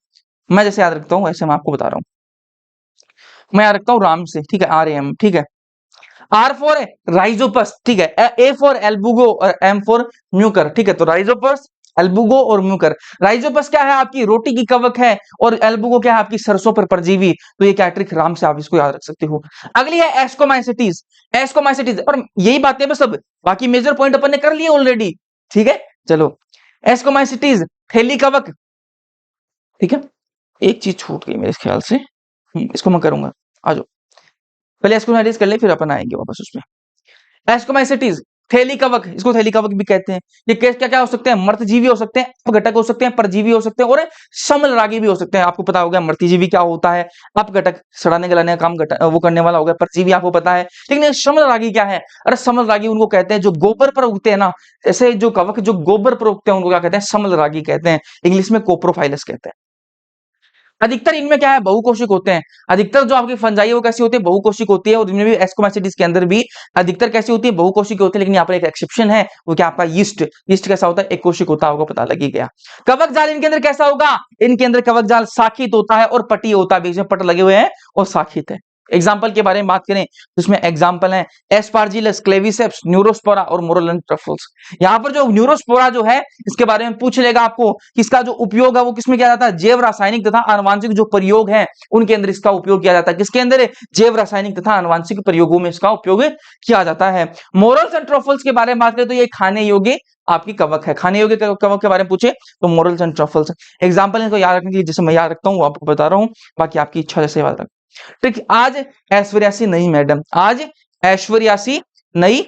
मैं जैसे याद रखता हूं वैसे मैं आपको बता रहा हूं। मैं याद रखता हूं राम से, ठीक है, RAM, ठीक है। R फॉर राइजोपस, ठीक है, A फॉर एल्बुगो और M फॉर म्यूकर, ठीक है। तो राइजोपस, एल्बुगो और म्यूकर। राइजोपस क्या है आपकी रोटी की कवक है, और एल्बुगो क्या है आपकी सरसों पर परजीवी, तो ये क्या ट्रिक राम से आप इसको याद रख सकते हो। अगली है एस्कोमाइसिटीज, एस्कोमाइसिटीज, और यही बातें बस, अब बाकी मेजर पॉइंट अपन ने कर लिए ऑलरेडी, ठीक है। चलो एस्कोमाइसिटीज, थैली कवक, ठीक है। एक चीज छूट गई मेरे ख्याल से, इसको मैं करूंगा, आ जाओ पहले एस्कोमाइसिटीज कर ले, फिर अपन आएंगे वापस उसमें। एस्कोमाइसिटीज, थैली कवक, इसको थैली कवक भी कहते हैं। ये क्या क्या हो सकते हैं, मर्तजीवी हो सकते हैं, अपघटक हो सकते हैं, परजीवी हो सकते हैं, और समलरागी भी हो सकते हैं। आपको पता होगा मर्तजीवी क्या होता है, अपघटक सड़ाने गलाने का काम वो करने वाला होगा, परजीवी आपको पता है, लेकिन समलरागी क्या है, अरे समलरागी उनको कहते हैं जो गोबर पर उगते हैं ना, ऐसे जो कवक जो गोबर पर उगते हैं उनको क्या कहते हैं, समलरागी कहते हैं, इंग्लिश में कोप्रोफाइलस कहते हैं। अधिकतर इनमें क्या है, बहुकोशिक होते हैं। अधिकतर जो आपकी फंजाई है वो कैसी होती है, बहुकोशिक होती है। और इनमें भी एस्कोमाइसिटीज के अंदर भी अधिकतर कैसी होती है, बहुकोशिक होती है। लेकिन यहाँ पर एक एक्सेप्शन है, वो क्या आपका यीस्ट। यीस्ट कैसा होता है, एक कोशिक होता होगा, पता लग ही गया। कवक जाल इनके अंदर कैसा होगा, इनके अंदर कवक जाल साखित होता है और पटी होता है, बीच में पट लगे हुए हैं और साखित है। एग्जाम्पल के बारे में बात करें तो इसमें एग्जाम्पल है एस्पार्जिलस, क्लेविसेप्स, न्यूरोस्पोरा और मोरलन ट्रफल्स। यहाँ पर जो न्यूरोस्पोरा जो है इसके बारे में पूछ लेगा आपको कि इसका जो उपयोग है वो किसमें किया जाता है, जैव रासायनिक तथा आनुवांशिक जो प्रयोग है उनके अंदर इसका उपयोग किया जाता है। किसके अंदर, जैव रासायनिक तथा आनुवांशिक प्रयोगों में इसका उपयोग किया जाता है। मोरल्स एंड ट्रफल्स के बारे में बात करें तो ये खाने योग्य आपकी कवक है। खाने योग्य कवक के बारे में पूछे तो मोरल्स एंड ट्रफल्स। एग्जाम्पल इनको याद रखने के लिए जैसे मैं याद रखता हूँ वो आपको बता रहा हूँ, बाकी आपकी इच्छा जैसे याद रख। ठीक, आज ऐश्वर्यासी नई मैडम, आज ऐश्वर्यासी नई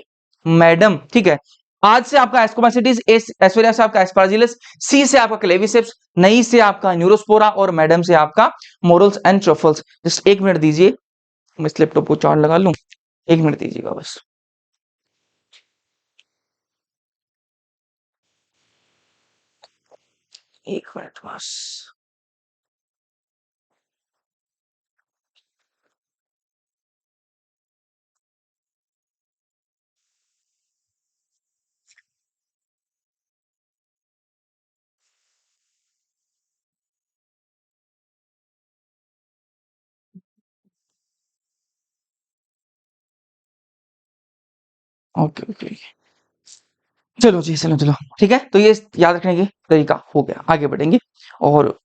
मैडम, ठीक है। आज से आपका एस्कोमाइसिटीज, ऐश्वर्या से आपका एस्पार्जिलस, सी से आपका क्लेविसेप्स, नई से आपका न्यूरोस्पोरा और मैडम से आपका morals and truffles. Just 1 minute दीजिए, मैं इस लैपटॉप को चार्ज लगा लूं, 1 मिनट दीजिएगा बस। 1 मिनट बस। ओके ओके, चलो जी, चलो चलो, ठीक है। तो ये याद रखने की तरीका हो गया, आगे बढ़ेंगे। और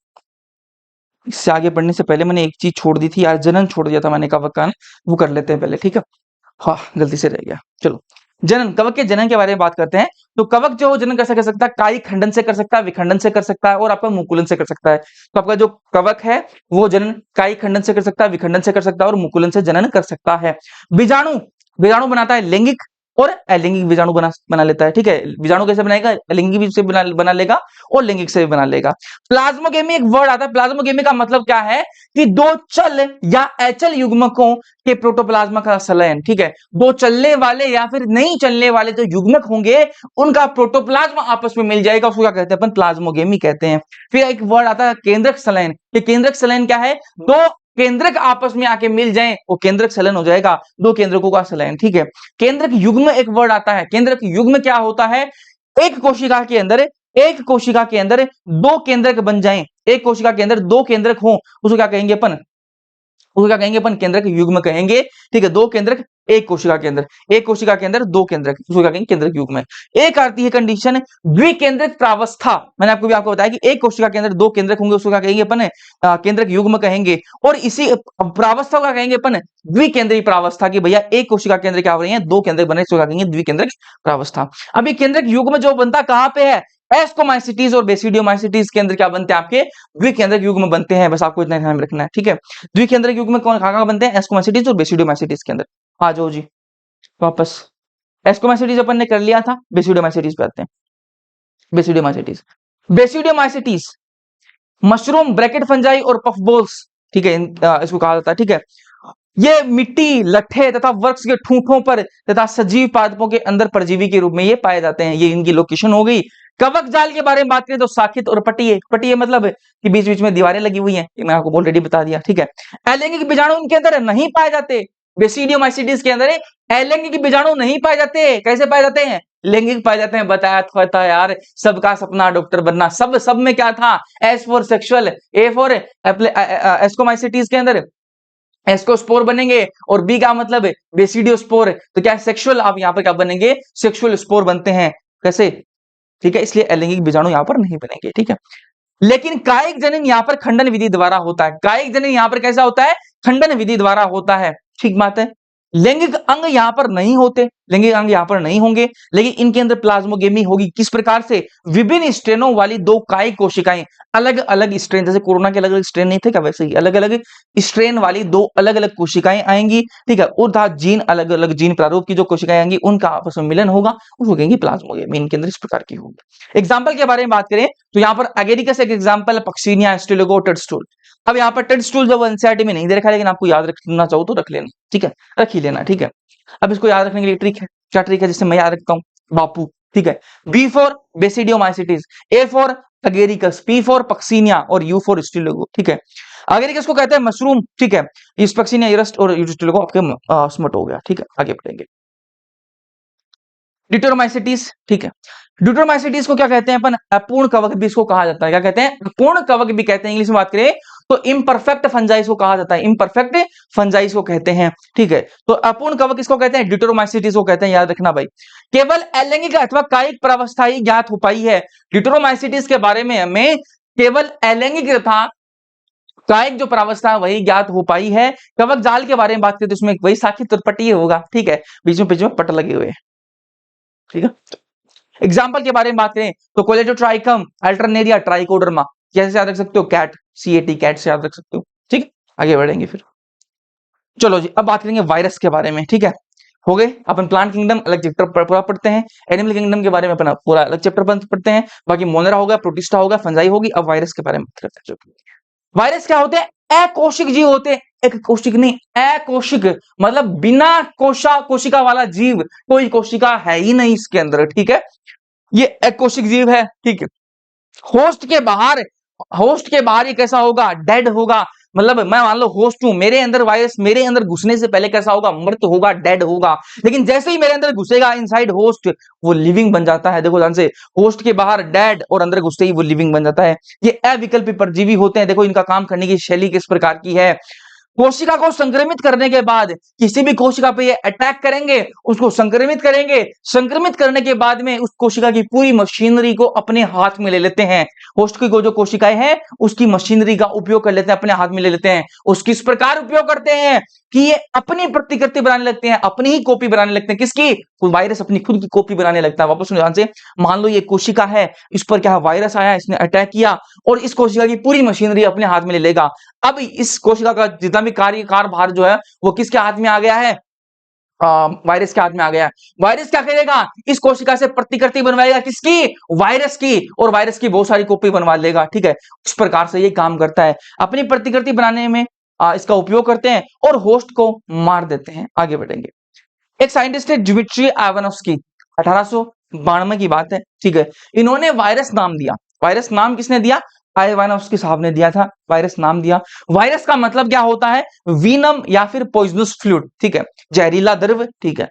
इससे आगे बढ़ने से पहले मैंने एक चीज छोड़ दी थी यार, जनन छोड़ दिया था मैंने, कवक का, वो कर लेते हैं पहले, ठीक है। हाँ, गलती से रह गया। चलो, जनन, कवक के जनन के बारे में बात करते हैं। तो कवक जो जनन कैसे कर सकता है, कायी खंडन से कर सकता है, विखंडन से कर सकता है और आपका मुकुलन से कर सकता है। तो आपका जो कवक है वो जनन कायी खंडन से कर सकता है, विखंडन से कर सकता है और मुकुलन से जनन कर सकता है। बीजाणु, बीजाणु बनाता है लैंगिक और अलैंगिक बीजाणु बना लेता है, ठीक है। बीजाणु कैसे बनाएगा, अलैंगिक से बना लेगा और लैंगिक से भी बना लेगा। प्लाज्मोगेमी एक वर्ड आता है, प्लाज्मोगेमी का मतलब क्या है कि दो चल या अचल युग्मकों के प्रोटोप्लाज्मा का संलयन, ठीक है। दो चलने वाले या फिर नहीं चलने वाले जो युग्मक होंगे उनका प्रोटोप्लाज्मा आपस में मिल जाएगा, उसको क्या कहते हैं अपन, प्लाज्मोगेमी कहते हैं। फिर एक वर्ड आता है केंद्रक संलयन। ये केंद्रक संलयन क्या है, दो केंद्रक आपस में आके मिल जाएं वो केंद्रक संलयन हो जाएगा, दो केंद्रकों का संलयन, ठीक है। केंद्रक युग्म एक वर्ड आता है। केंद्रक युग्म क्या होता है, एक कोशिका के अंदर, एक कोशिका के अंदर दो केंद्रक बन जाएं, एक कोशिका के अंदर दो केंद्रक हो, उसको क्या कहेंगे अपन, उसको क्या कहेंगे अपन, केंद्रक युग्म कहेंगे, ठीक है। दो केंद्रक एक कोशिका के अंदर, एक कोशिका के अंदर दो केंद्रक, उसको क्या कहेंगे, केंद्रक युग्म। एक आती है कंडीशन द्विकेंद्रक प्रावस्था। मैंने आपको बताया कि एक कोशिका के अंदर दो केंद्रक होंगे, उसको क्या कहेंगे अपन, केंद्रक युग्म कहेंगे। और इसी प्रावस्था को क्या कहेंगे अपन, द्विकेंद्रीय प्रावस्था, की भैया एक कोशिका केंद्र क्या हो रही है, दो केंद्रक बने, इसको क्या कहेंगे, द्विकेंद्रक प्रावस्था। अभी केंद्रक युग्म जो बनता कहां पे है, एस्कोमाइसिटीज और बेसिडियोमाइसिटीज के अंदर क्या बनते हैं आपके, द्विकेंद्रक युग्म बनते हैं। बस आपको इतना ध्यान में रखना है, ठीक है। द्विकेंद्रक युग्म कौन कहां बनते हैं, एस्कोमाइसिटीज और बेसिडियोमाइसिटीज के अंदर। आ जाओ जी वापस, एस्कोमाइसिटीज अपन ने कर लिया था, बेसिडियोमाइसिटीज पे आते हैं। Basidiomycetes, basidiomycetes mushroom, bracket fungi और पफबॉल्स, ठीक है, इसको कहा जाता है, ठीक है। ये मिट्टी, लट्ठे तथा वृक्ष के ठूंठों पर तथा सजीव पादपों के अंदर परजीवी के रूप में ये पाए जाते हैं। ये इनकी लोकेशन हो गई। कवक जाल के बारे में बात करें तो साखित और पटिए, पटिए मतलब कि बीच बीच में दीवारें लगी हुई हैं, ये मैं आपको ऑलरेडी बता दिया, ठीक है। अलैंगिक बीजाणु इनके अंदर नहीं पाए जाते, बेसिडियोमाइसिटीज के अंदर अलैंगिक बीजाणु नहीं पाए जाते। कैसे पाए जाते हैं, लैंगिक पाए जाते हैं। बताया था यार, सबका सपना डॉक्टर बनना, सब में क्या था, S for sexual, A for ascomycetes के अंदर एस्कोस्पोर बनेंगे और बी का मतलब बेसिडियोस्पोर, तो क्या सेक्सुअल, आप यहाँ पर क्या बनेंगे, सेक्सुअल स्पोर बनते हैं। कैसे, ठीक है, इसलिए अलैंगिक बीजाणु यहाँ पर नहीं बनेंगे, ठीक है। लेकिन कायिक जनन यहाँ पर खंडन विधि द्वारा होता है। कायिक जनन यहाँ पर कैसा होता है, खंडन विधि द्वारा होता है, ठीक बात है। लैंगिक अंग यहाँ पर नहीं होते, लैंगिक अंग यहाँ पर नहीं होंगे, लेकिन इनके अंदर प्लाज्मोगेमी होगी। किस प्रकार से, विभिन्न स्ट्रेनों वाली दो कायिक कोशिकाएं, अलग अलग स्ट्रेन, जैसे कोरोना के अलग अलग स्ट्रेन नहीं थे क्या, वैसे ही अलग अलग स्ट्रेन वाली दो अलग अलग कोशिकाएं आएंगी, ठीक है। और जीन, अलग अलग जीन प्रारूप की जो कोशिकाएं आएंगी उनका आपस में मिलन होगा, उसको कहेंगे प्लाज्मोगेमी। इनके अंदर इस प्रकार की होगी। एग्जाम्पल के बारे में बात करें तो यहाँ पर एगेरिकस एक एग्जाम्पल है, पक्सीनिया, स्टिलोगो, टेडस्टूल। अब यहाँ पर टेडस्टूल जो एनसीईआरटी में नहीं दे रखा है, लेकिन आपको याद रखना चाहो तो रख लेना, ठीक है, रख ही लेना, ठीक है। अब इसको याद रखने के लिए ट्रिक है, क्या ट्रिक है, जिससे मैं याद रखता हूँ, बापू, ठीक है। B for basidiomycetes, A for Agaricus, P for Puccinia और यू फॉर स्टिलोगो, ठीक है। अगर किसको कहते हैं मशरूम, ठीक है, इस पक्षी ने रस्ट और यूरिस्टिल को आपके स्मट हो गया, ठीक है, आगे बढ़ेंगे। ड्यूटेरोमाइसिटीज, ठीक है, ड्यूटेरोमाइसिटीज को क्या कहते हैं अपन, अपूर्ण कवक भी इसको कहा जाता है, क्या कहते हैं, अपूर्ण कवक भी कहते हैं, इंग्लिश में बात करें तो इम्परफेक्ट फंजाइस को कहा जाता है, इम्परफेक्ट फंजाइस को कहते हैं, ठीक है। तो अपूर्ण कवक किसको कहते हैं, ड्यूटेरोमाइसिटीज को कहते हैं, याद रखना भाई। केवल अलैंगिक अथवा कायिक प्रावस्था ही ज्ञात हो पाई है। ड्यूटेरोमाइसिटीज के बारे में हमें केवल अलैंगिक तथा कायिक जो प्रावस्था वही ज्ञात हो पाई है। कवक जाल के बारे में बात करें तो इसमें वही साखी तुरपटी होगा, ठीक है, बीच में पट लगे हुए हैं, ठीक है। एग्जाम्पल के बारे में बात करें तो कोलेडोट्राइकम, अल्टरनेरिया, ट्राइकोडर्मा, कैसे याद रख सकते हो, कैट, CAT, कैट से याद रख सकते हो, ठीक है। आगे बढ़ेंगे फिर, चलो जी अब बात करेंगे वायरस के बारे में, ठीक है। हो गए अपन प्लांट किंगडम अलग चैप्टर पूरा पढ़ते हैं, एनिमल किंगडम के बारे में अपना पूरा अलग चैप्टर पढ़ते हैं, बाकी मोनेरा हो गया, प्रोटिस्टा हो गया, फंजाई होगी। अब वायरस के बारे में बात करते हैं। वायरस क्या होते हैं, अकोशिक जीव होते हैं, एक कोशिक नहीं, अकोशिक मतलब बिना कोशिका वाला जीव, कोई कोशिका है ही नहीं इसके अंदर, ठीक है, ये अकोशिक जीव है, ठीक है। होस्ट के बाहर ये कैसा होगा, डेड होगा, मतलब मैं मान लो होस्ट हूं, मेरे अंदर वायरस मेरे अंदर घुसने से पहले कैसा होगा, मृत होगा, डेड होगा, लेकिन जैसे ही मेरे अंदर घुसेगा इनसाइड होस्ट, वो लिविंग बन जाता है। देखो ध्यान से, होस्ट के बाहर डेड और अंदर घुसते ही वो लिविंग बन जाता है। ये अविकल्पी परजीवी होते हैं। देखो इनका काम करने की शैली किस प्रकार की है, कोशिका को संक्रमित करने के बाद किसी भी कोशिका पे ये अटैक करेंगे, उसको संक्रमित करेंगे, संक्रमित करने के बाद में उस कोशिका की पूरी मशीनरी को अपने हाथ में ले लेते हैं। होस्ट की जो कोशिकाएं हैं उसकी मशीनरी का उपयोग कर लेते हैं, अपने हाथ में ले लेते हैं। उसकी इस प्रकार उपयोग करते हैं कि ये अपनी प्रतिकृति बनाने लगते हैं, अपनी ही कॉपी बनाने लगते हैं। किसकी, वायरस अपनी खुद की कॉपी बनाने लगता है। वापस सुनो ध्यान से, मान लो ये कोशिका है, इस पर क्या वायरस आया, इसने अटैक किया और इस कोशिका की पूरी मशीनरी अपने हाथ में ले लेगा। अब इस कोशिका का जितना भी कार्यभार जो है वो किसके हाथ में आ गया है, वायरस के हाथ में आ गया है। वायरस क्या करेगा, इस कोशिका से प्रतिकृति बनवाएगा, किसकी, वायरस की, और वायरस की बहुत सारी कॉपी बनवा लेगा, ठीक है। इस प्रकार से ये काम करता है, अपनी प्रतिकृति बनाने में इसका उपयोग करते हैं और होस्ट को मार देते हैं। आगे बढ़ेंगे। एक साइंटिस्ट है डिमित्री इवानोव्स्की, 1892 की बात है, ठीक है। इन्होंने वायरस नाम दिया। वायरस नाम किसने दिया, इवानोव्स्की साहब ने दिया था, वायरस नाम दिया। वायरस का मतलब क्या होता है, वीनम या फिर पॉइजनस फ्लूइड, ठीक है, जहरीला द्रव, ठीक है।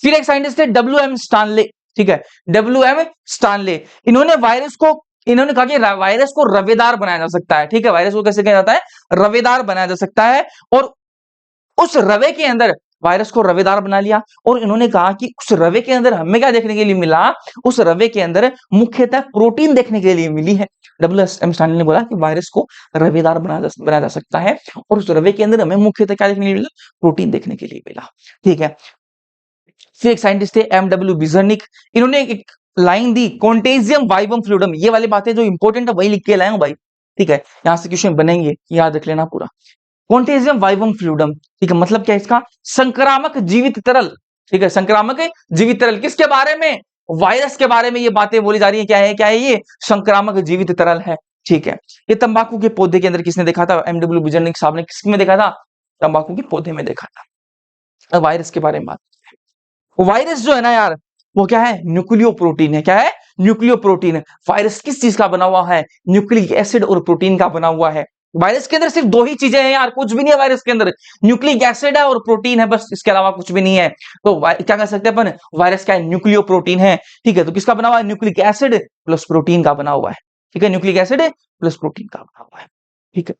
फिर एक साइंटिस्ट है WM स्टानले, ठीक है, WM स्टानले। इन्होंने कहा कि वायरस को रवेदार बनाया जा सकता है, ठीक है। वायरस को कैसे किया जाता है, रवेदार बनाया जा सकता है, और उस रवे के अंदर वायरस को रवेदार बना लिया। और इन्होंने कहा कि उस रवे के अंदर हमें क्या देखने के लिए मिला, उस रवे के अंदर मुख्यतः प्रोटीन देखने के लिए मिली है। WM स्टानले ने बोला कि वायरस को रवेदार बनाया जा सकता है, और उस रवे के अंदर हमें मुख्यतः क्या देखने के लिए मिला, प्रोटीन देखने के लिए मिला, ठीक है। फिर एक साइंटिस्ट थे MW बिजर्निक, इन्होंने एक लाइन दी, कॉन्टेजियम वाइवम फ्लूइडम। ये वाली बातें जो इंपॉर्टेंट है वही लिख के लाए हूं भाई, ठीक है, यहां से क्वेश्चन बनेंगे, याद रख लेना पूरा। कॉन्टेजियम वाइवम फ्लूइडम, ठीक है, मतलब क्या है इसका, संक्रामक जीवित तरल, ठीक है, संक्रामक जीवित तरल। किसके बारे में, वायरस के बारे में ये बातें बोली जा रही है। क्या है ये, संक्रामक जीवित तरल है, ठीक है। ये तंबाकू के पौधे के अंदर किसने देखा था, MW बिजर्निक साहब ने किसमें देखा था, तंबाकू के पौधे में देखा था। अब वायरस के बारे में बात, वायरस जो है ना यार, वो क्या है, न्यूक्लियो प्रोटीन है। क्या है, न्यूक्लियो प्रोटीन। वायरस किस चीज का बना हुआ है, न्यूक्लिक एसिड और प्रोटीन का बना हुआ है। वायरस के अंदर सिर्फ दो ही चीजें हैं यार, कुछ भी नहीं है वायरस के अंदर, न्यूक्लिक एसिड है और प्रोटीन है, बस, इसके अलावा कुछ भी नहीं है। तो क्या कर सकते हैं अपन, वायरस क्या है, न्यूक्लियो प्रोटीन है, ठीक है। तो किसका बना हुआ है, न्यूक्लिक एसिड प्लस प्रोटीन का बना हुआ है, ठीक है, न्यूक्लिक एसिड प्लस प्रोटीन का बना हुआ है, ठीक है।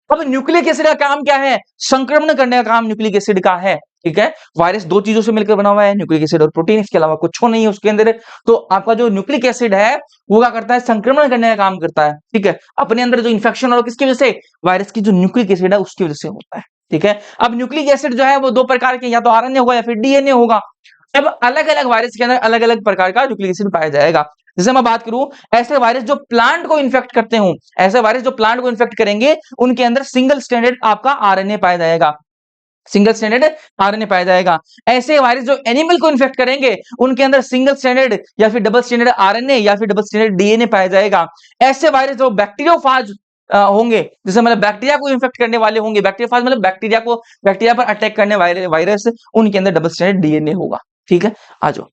अब न्यूक्लिक एसिड का काम क्या है, संक्रमण करने का काम न्यूक्लिक एसिड का है, ठीक है। वायरस दो चीजों से मिलकर बना हुआ है, न्यूक्लिक एसिड और प्रोटीन, इसके अलावा कुछ नहीं है उसके अंदर। तो आपका जो न्यूक्लिक एसिड है वो क्या करता है, संक्रमण करने का काम करता है, ठीक है। अपने अंदर जो इंफेक्शन हो किसकी वजह से, वायरस की जो न्यूक्लिक एसिड है उसकी वजह से होता है, ठीक है। अब न्यूक्लिक एसिड जो है वो दो प्रकार के, या तो RNA होगा या फिर DNA होगा। अब अलग अलग वायरस के अंदर अलग अलग प्रकार का न्यूक्लिक एसिड पाया जाएगा। जैसे मैं बात करूं, ऐसे वायरस जो प्लांट को इन्फेक्ट करते हो, ऐसे वायरस जो प्लांट को इन्फेक्ट करेंगे उनके अंदर सिंगल स्टैंडर्ड आपका RNA पाया जाएगा, सिंगल स्टैंडर्ड RNA पाया जाएगा। ऐसे वायरस जो एनिमल को इन्फेक्ट करेंगे उनके अंदर सिंगल स्टैंडर्ड या फिर डबल स्टैंडर्ड RNA या फिर डबल स्टैंडर्ड DNA पाया जाएगा। ऐसे वायरस जो बैक्टीरियोफाज होंगे, जैसे मतलब बैक्टीरिया को इन्फेक्ट करने वाले होंगे, बैक्टीरियोफाज मतलब बैक्टीरिया पर अटैक करने वाले वायरस, उनके अंदर डबल स्टैंडर्ड DNA होगा, ठीक है। आ जाओ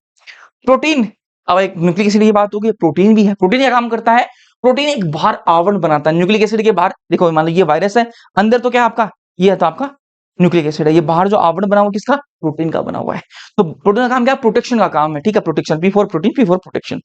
प्रोटीन। अब एक न्यूक्लिक एसिड की बात होगी, प्रोटीन भी है। प्रोटीन क्या काम करता है, प्रोटीन एक बाहर आवरण बनाता है न्यूक्लिक एसिड के बाहर। देखो मान लो ये वायरस है, अंदर तो क्या है आपका, ये है तो आपका न्यूक्लिक एसिड है, ये बाहर जो आवरण बना हुआ किसका, प्रोटीन का बना हुआ है। तो प्रोटीन का काम क्या है, प्रोटेक्शन का काम है, ठीक है, protection, P for protein, P for protection.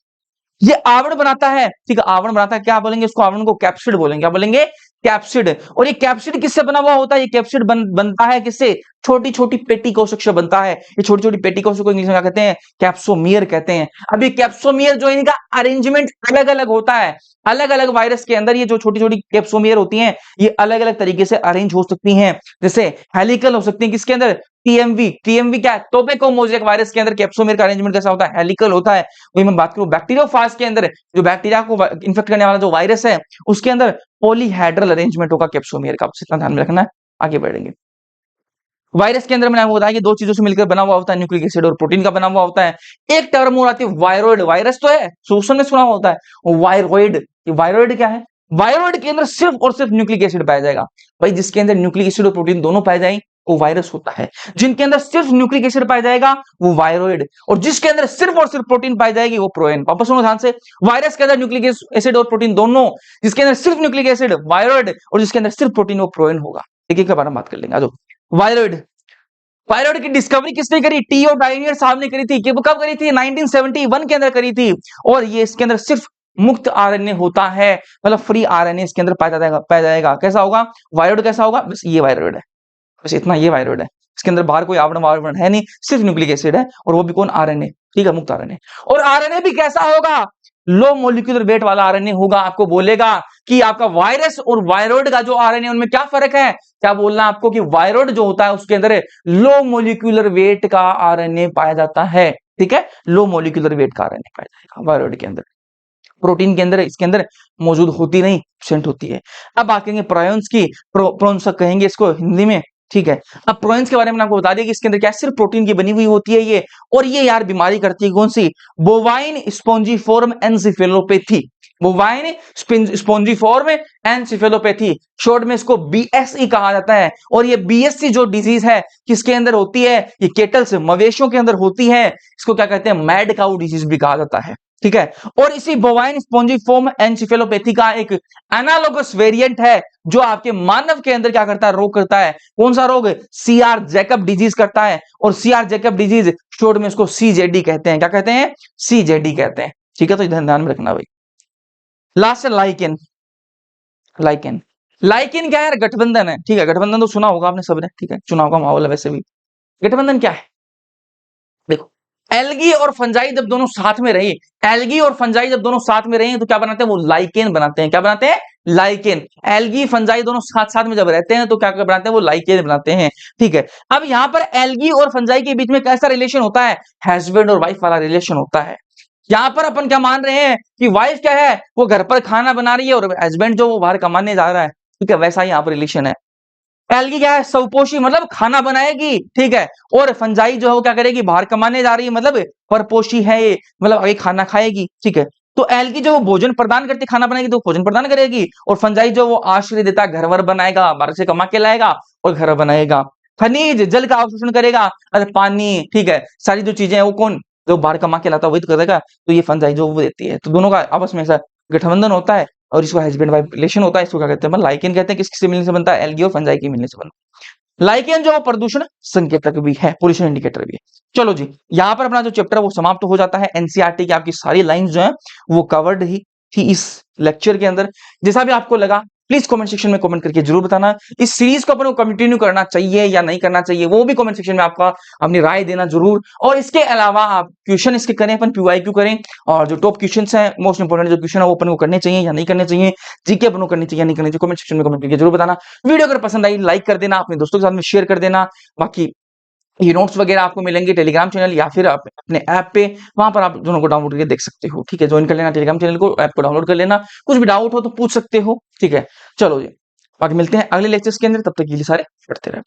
ये आवरण बनाता है, ठीक है, आवरण बनाता है, क्या बोलेंगे इसको, आवरण को कैप्सिड बोलेंगे, क्या बोलेंगे, कैप्सिड। और ये कैप्सिड किससे बना हुआ होता है, ये कैप्सिड बनता है किससे, छोटी छोटी पेटी कोशिक से बनता है। ये छोटी छोटी पेटी कोशिक को इंग्लिश में क्या कहते हैं, कैप्सोमियर कहते हैं। अब ये कैप्सोमियर जो है इनका अरेंजमेंट अलग अलग होता है, अलग अलग वायरस के अंदर ये जो छोटी छोटी कैप्सोमियर होती हैं ये अलग अलग तरीके से अरेंज हो सकती हैं। जैसे हेलिकल हो सकती है किसके अंदर, टीएमवी, टीएमवी क्या है, टोबैको मोज़ेक वायरस के अंदर कैप्सोमियर का अरेंजमेंट कैसा होता है, हेलिकल होता है। वही मैं बात करूं बैक्टीरियोफाज के अंदर, जो बैक्टीरिया को इन्फेक्ट करने वाला जो वायरस है उसके अंदर पॉलीहेड्रल अरेंजमेंट होगा कैप्सोमियर का, इतना ध्यान में रखना है। आगे बढ़ेंगे, वायरस के अंदर मैंने आपको बताया कि दो चीजों से मिलकर बना हुआ होता है, न्यूक्लिक एसिड और प्रोटीन का बना हुआ होता है। एक टर्म और आती है वायरोइड, वायरस तो है सूसन में सुना हुआ होता है, वायरोइड। ये वायरोइड क्या है, वायरोइड के अंदर सिर्फ और सिर्फ न्यूक्लिक एसिड पाया जाएगा। भाई जिसके अंदर न्यूक्लिक एसिड और प्रोटीन दोनों पाए जाए वो वायरस होता है। जिनके अंदर सिर्फ न्यूक्लिक एसिड पाया जाएगा वो वायरोइड, और जिसके अंदर सिर्फ और सिर्फ प्रोटीन पाई जाएगी वो प्रोएन। वापस सुनो ध्यान से, वायरस के अंदर न्यूक्लिक एसिड और प्रोटीन दोनों, जिसके अंदर सिर्फ न्यूक्लिक एसिड वायरोइड, और जिसके अंदर सिर्फ प्रोटीन वो प्रोएन होगा। एक एक के बारे में बात कर लेंगे। आज वायरोइड, वायरोइड की डिस्कवरी किसने करी, टी और डायनियर साहब ने करी थी। कब करी थी, 1971 के अंदर करी थी। और ये इसके अंदर सिर्फ मुक्त आरएनए होता है, मतलब फ्री आरएनए इसके अंदर पाया जाएगा। कैसा होगा वायरोइड, कैसा होगा, बस ये वायरोइड है, बस इतना, ये वायरोइड है। इसके अंदर बाहर कोई आवरण है नहीं, सिर्फ न्यूक्लिक एसिड है, और वो भी कौन, आरएनए, ठीक है, मुक्त आरएनए। और आरएनए भी कैसा होगा, लो मोलिकुलर वेट वाला आरएनए होगा। आपको बोलेगा कि आपका वायरस और वायरोइड का जो आरएनए उनमें क्या फर्क है, क्या बोलना है आपको कि वायरोइड जो होता है उसके अंदर लो मोलिकुलर वेट का आरएनए पाया जाता है, ठीक है, लो मोलिकुलर वेट का आरएनए पाया जाएगा वायरोइड के अंदर। प्रोटीन के अंदर, इसके अंदर मौजूद होती नहीं, एब्सेंट होती है। अब बात करेंगे प्रोयंस की, प्रोन्स कहेंगे इसको हिंदी में, ठीक है। अब प्रोयंस के बारे में आपको बता दिया कि इसके अंदर क्या सिर्फ प्रोटीन की बनी हुई होती है ये, और ये यार बीमारी करती है कौन सी, bovine spongiform encephalopathy, bovine spongiform encephalopathy, short में इसको बीएसई कहा जाता है। और ये बीएसई जो डिजीज है किसके अंदर होती है, ये केटल्स मवेशियों के अंदर होती है। इसको क्या कहते हैं, मैड काउ डिजीज भी कहा जाता है, ठीक है। और इसी बोवाइन स्पोंजिफॉर्म एनसेफेलोपैथी का एक एनालोगस वेरिएंट है जो आपके मानव के अंदर क्या करता है, रोग करता है। कौन सा रोग, सीआर जैकब डिजीज करता है। और सीआर जैकब डिजीज शॉर्ट में इसको सीजेडी कहते हैं, क्या कहते हैं, सीजेडी कहते हैं, ठीक है। तो ध्यान में रखना भाई। लास्ट है लाइकेन, लाइकेन, लाइकेन क्या है, गठबंधन है, ठीक है। गठबंधन तो सुना होगा आपने सबने, ठीक है, चुनाव का माहौल है वैसे भी। गठबंधन क्या है, देखो, एल्गी और फंजाई जब दोनों साथ में रहे, एल्गी और फंजाई जब दोनों साथ में रहे तो क्या बनाते हैं, वो लाइकेन बनाते हैं। क्या बनाते हैं, लाइकेन। एल्गी फंजाई दोनों साथ साथ में जब रहते हैं तो क्या बनाते हैं, वो लाइकेन बनाते हैं, ठीक है। अब यहां पर एल्गी और फंजाई के बीच में कैसा रिलेशन होता है, हस्बैंड और वाइफ वाला रिलेशन होता है। यहां पर अपन क्या मान रहे हैं कि वाइफ क्या है, वो घर पर खाना बना रही है, और हस्बैंड जो वो बाहर कमाने जा रहा है, ठीक है, वैसा ही यहाँ पर रिलेशन है। एल्गी क्या है, स्वपोषी, मतलब खाना बनाएगी, ठीक है। और फंजाई जो है वो क्या करेगी, बाहर कमाने जा रही है, मतलब परपोषी है ये, मतलब आगे खाना खाएगी, ठीक है। तो एल्गी जो वो भोजन प्रदान करती, खाना बनाएगी तो भोजन प्रदान करेगी, और फंजाई जो वो आश्रय देता, घर वर बनाएगा, बाहर से कमा के लाएगा और घर बनाएगा। खनिज जल का अवशोषण करेगा, अरे पानी, ठीक है, सारी जो चीजें हैं वो कौन, जो बाहर कमा के लाता है वही तो करेगा। तो ये फंजाई जो वो देती है, तो दोनों का आपस में ऐसा गठबंधन होता है, और इसको हस्बैंड वाइफ रिलेशन होता है। इसको क्या कहते हैं, लाइकेन कहते हैं। किससे मिलने से बनता है, एल्गी और फंजाई की मिलने से बनता है। लाइकेन जो प्रदूषण संकेतक भी है, पोल्यूशन इंडिकेटर भी है। चलो जी, यहाँ पर अपना जो चैप्टर है वो समाप्त हो जाता है। एनसीईआरटी की आपकी सारी लाइंस जो है वो कवर्ड ही थी इस लेक्चर के अंदर। जैसा भी आपको लगा प्लीज कमेंट सेक्शन में कमेंट करके जरूर बताना। इस सीरीज को अपन को कंटिन्यू करना चाहिए या नहीं करना चाहिए, वो भी कमेंट सेक्शन में आपका अपनी राय देना जरूर। और इसके अलावा आप क्वेश्चन इसके करें, अपन PYQ करें, और जो टॉप क्वेश्चंस हैं, मोस्ट इंपोर्टेंट जो क्वेश्चन है वो अपन को करने चाहिए या नहीं करने चाहिए, जीके अपन को करनी चाहिए या नहीं करनी चाहिए, कमेंट सेक्शन में कमेंट करके जरूर बताना। वीडियो अगर पसंद आई लाइक कर देना, अपने दोस्तों के साथ में शेयर कर देना। बाकी ये नोट्स वगैरह आपको मिलेंगे टेलीग्राम चैनल या फिर आप अपने ऐप पे, वहां पर आप दोनों को डाउनलोड करके देख सकते हो, ठीक है। ज्वाइन कर लेना टेलीग्राम चैनल को, ऐप को डाउनलोड कर लेना। कुछ भी डाउट हो तो पूछ सकते हो, ठीक है। चलो जी, बाकी मिलते हैं अगले लेक्चर्स के अंदर, तब तक के लिए सारे पढ़ते रहे।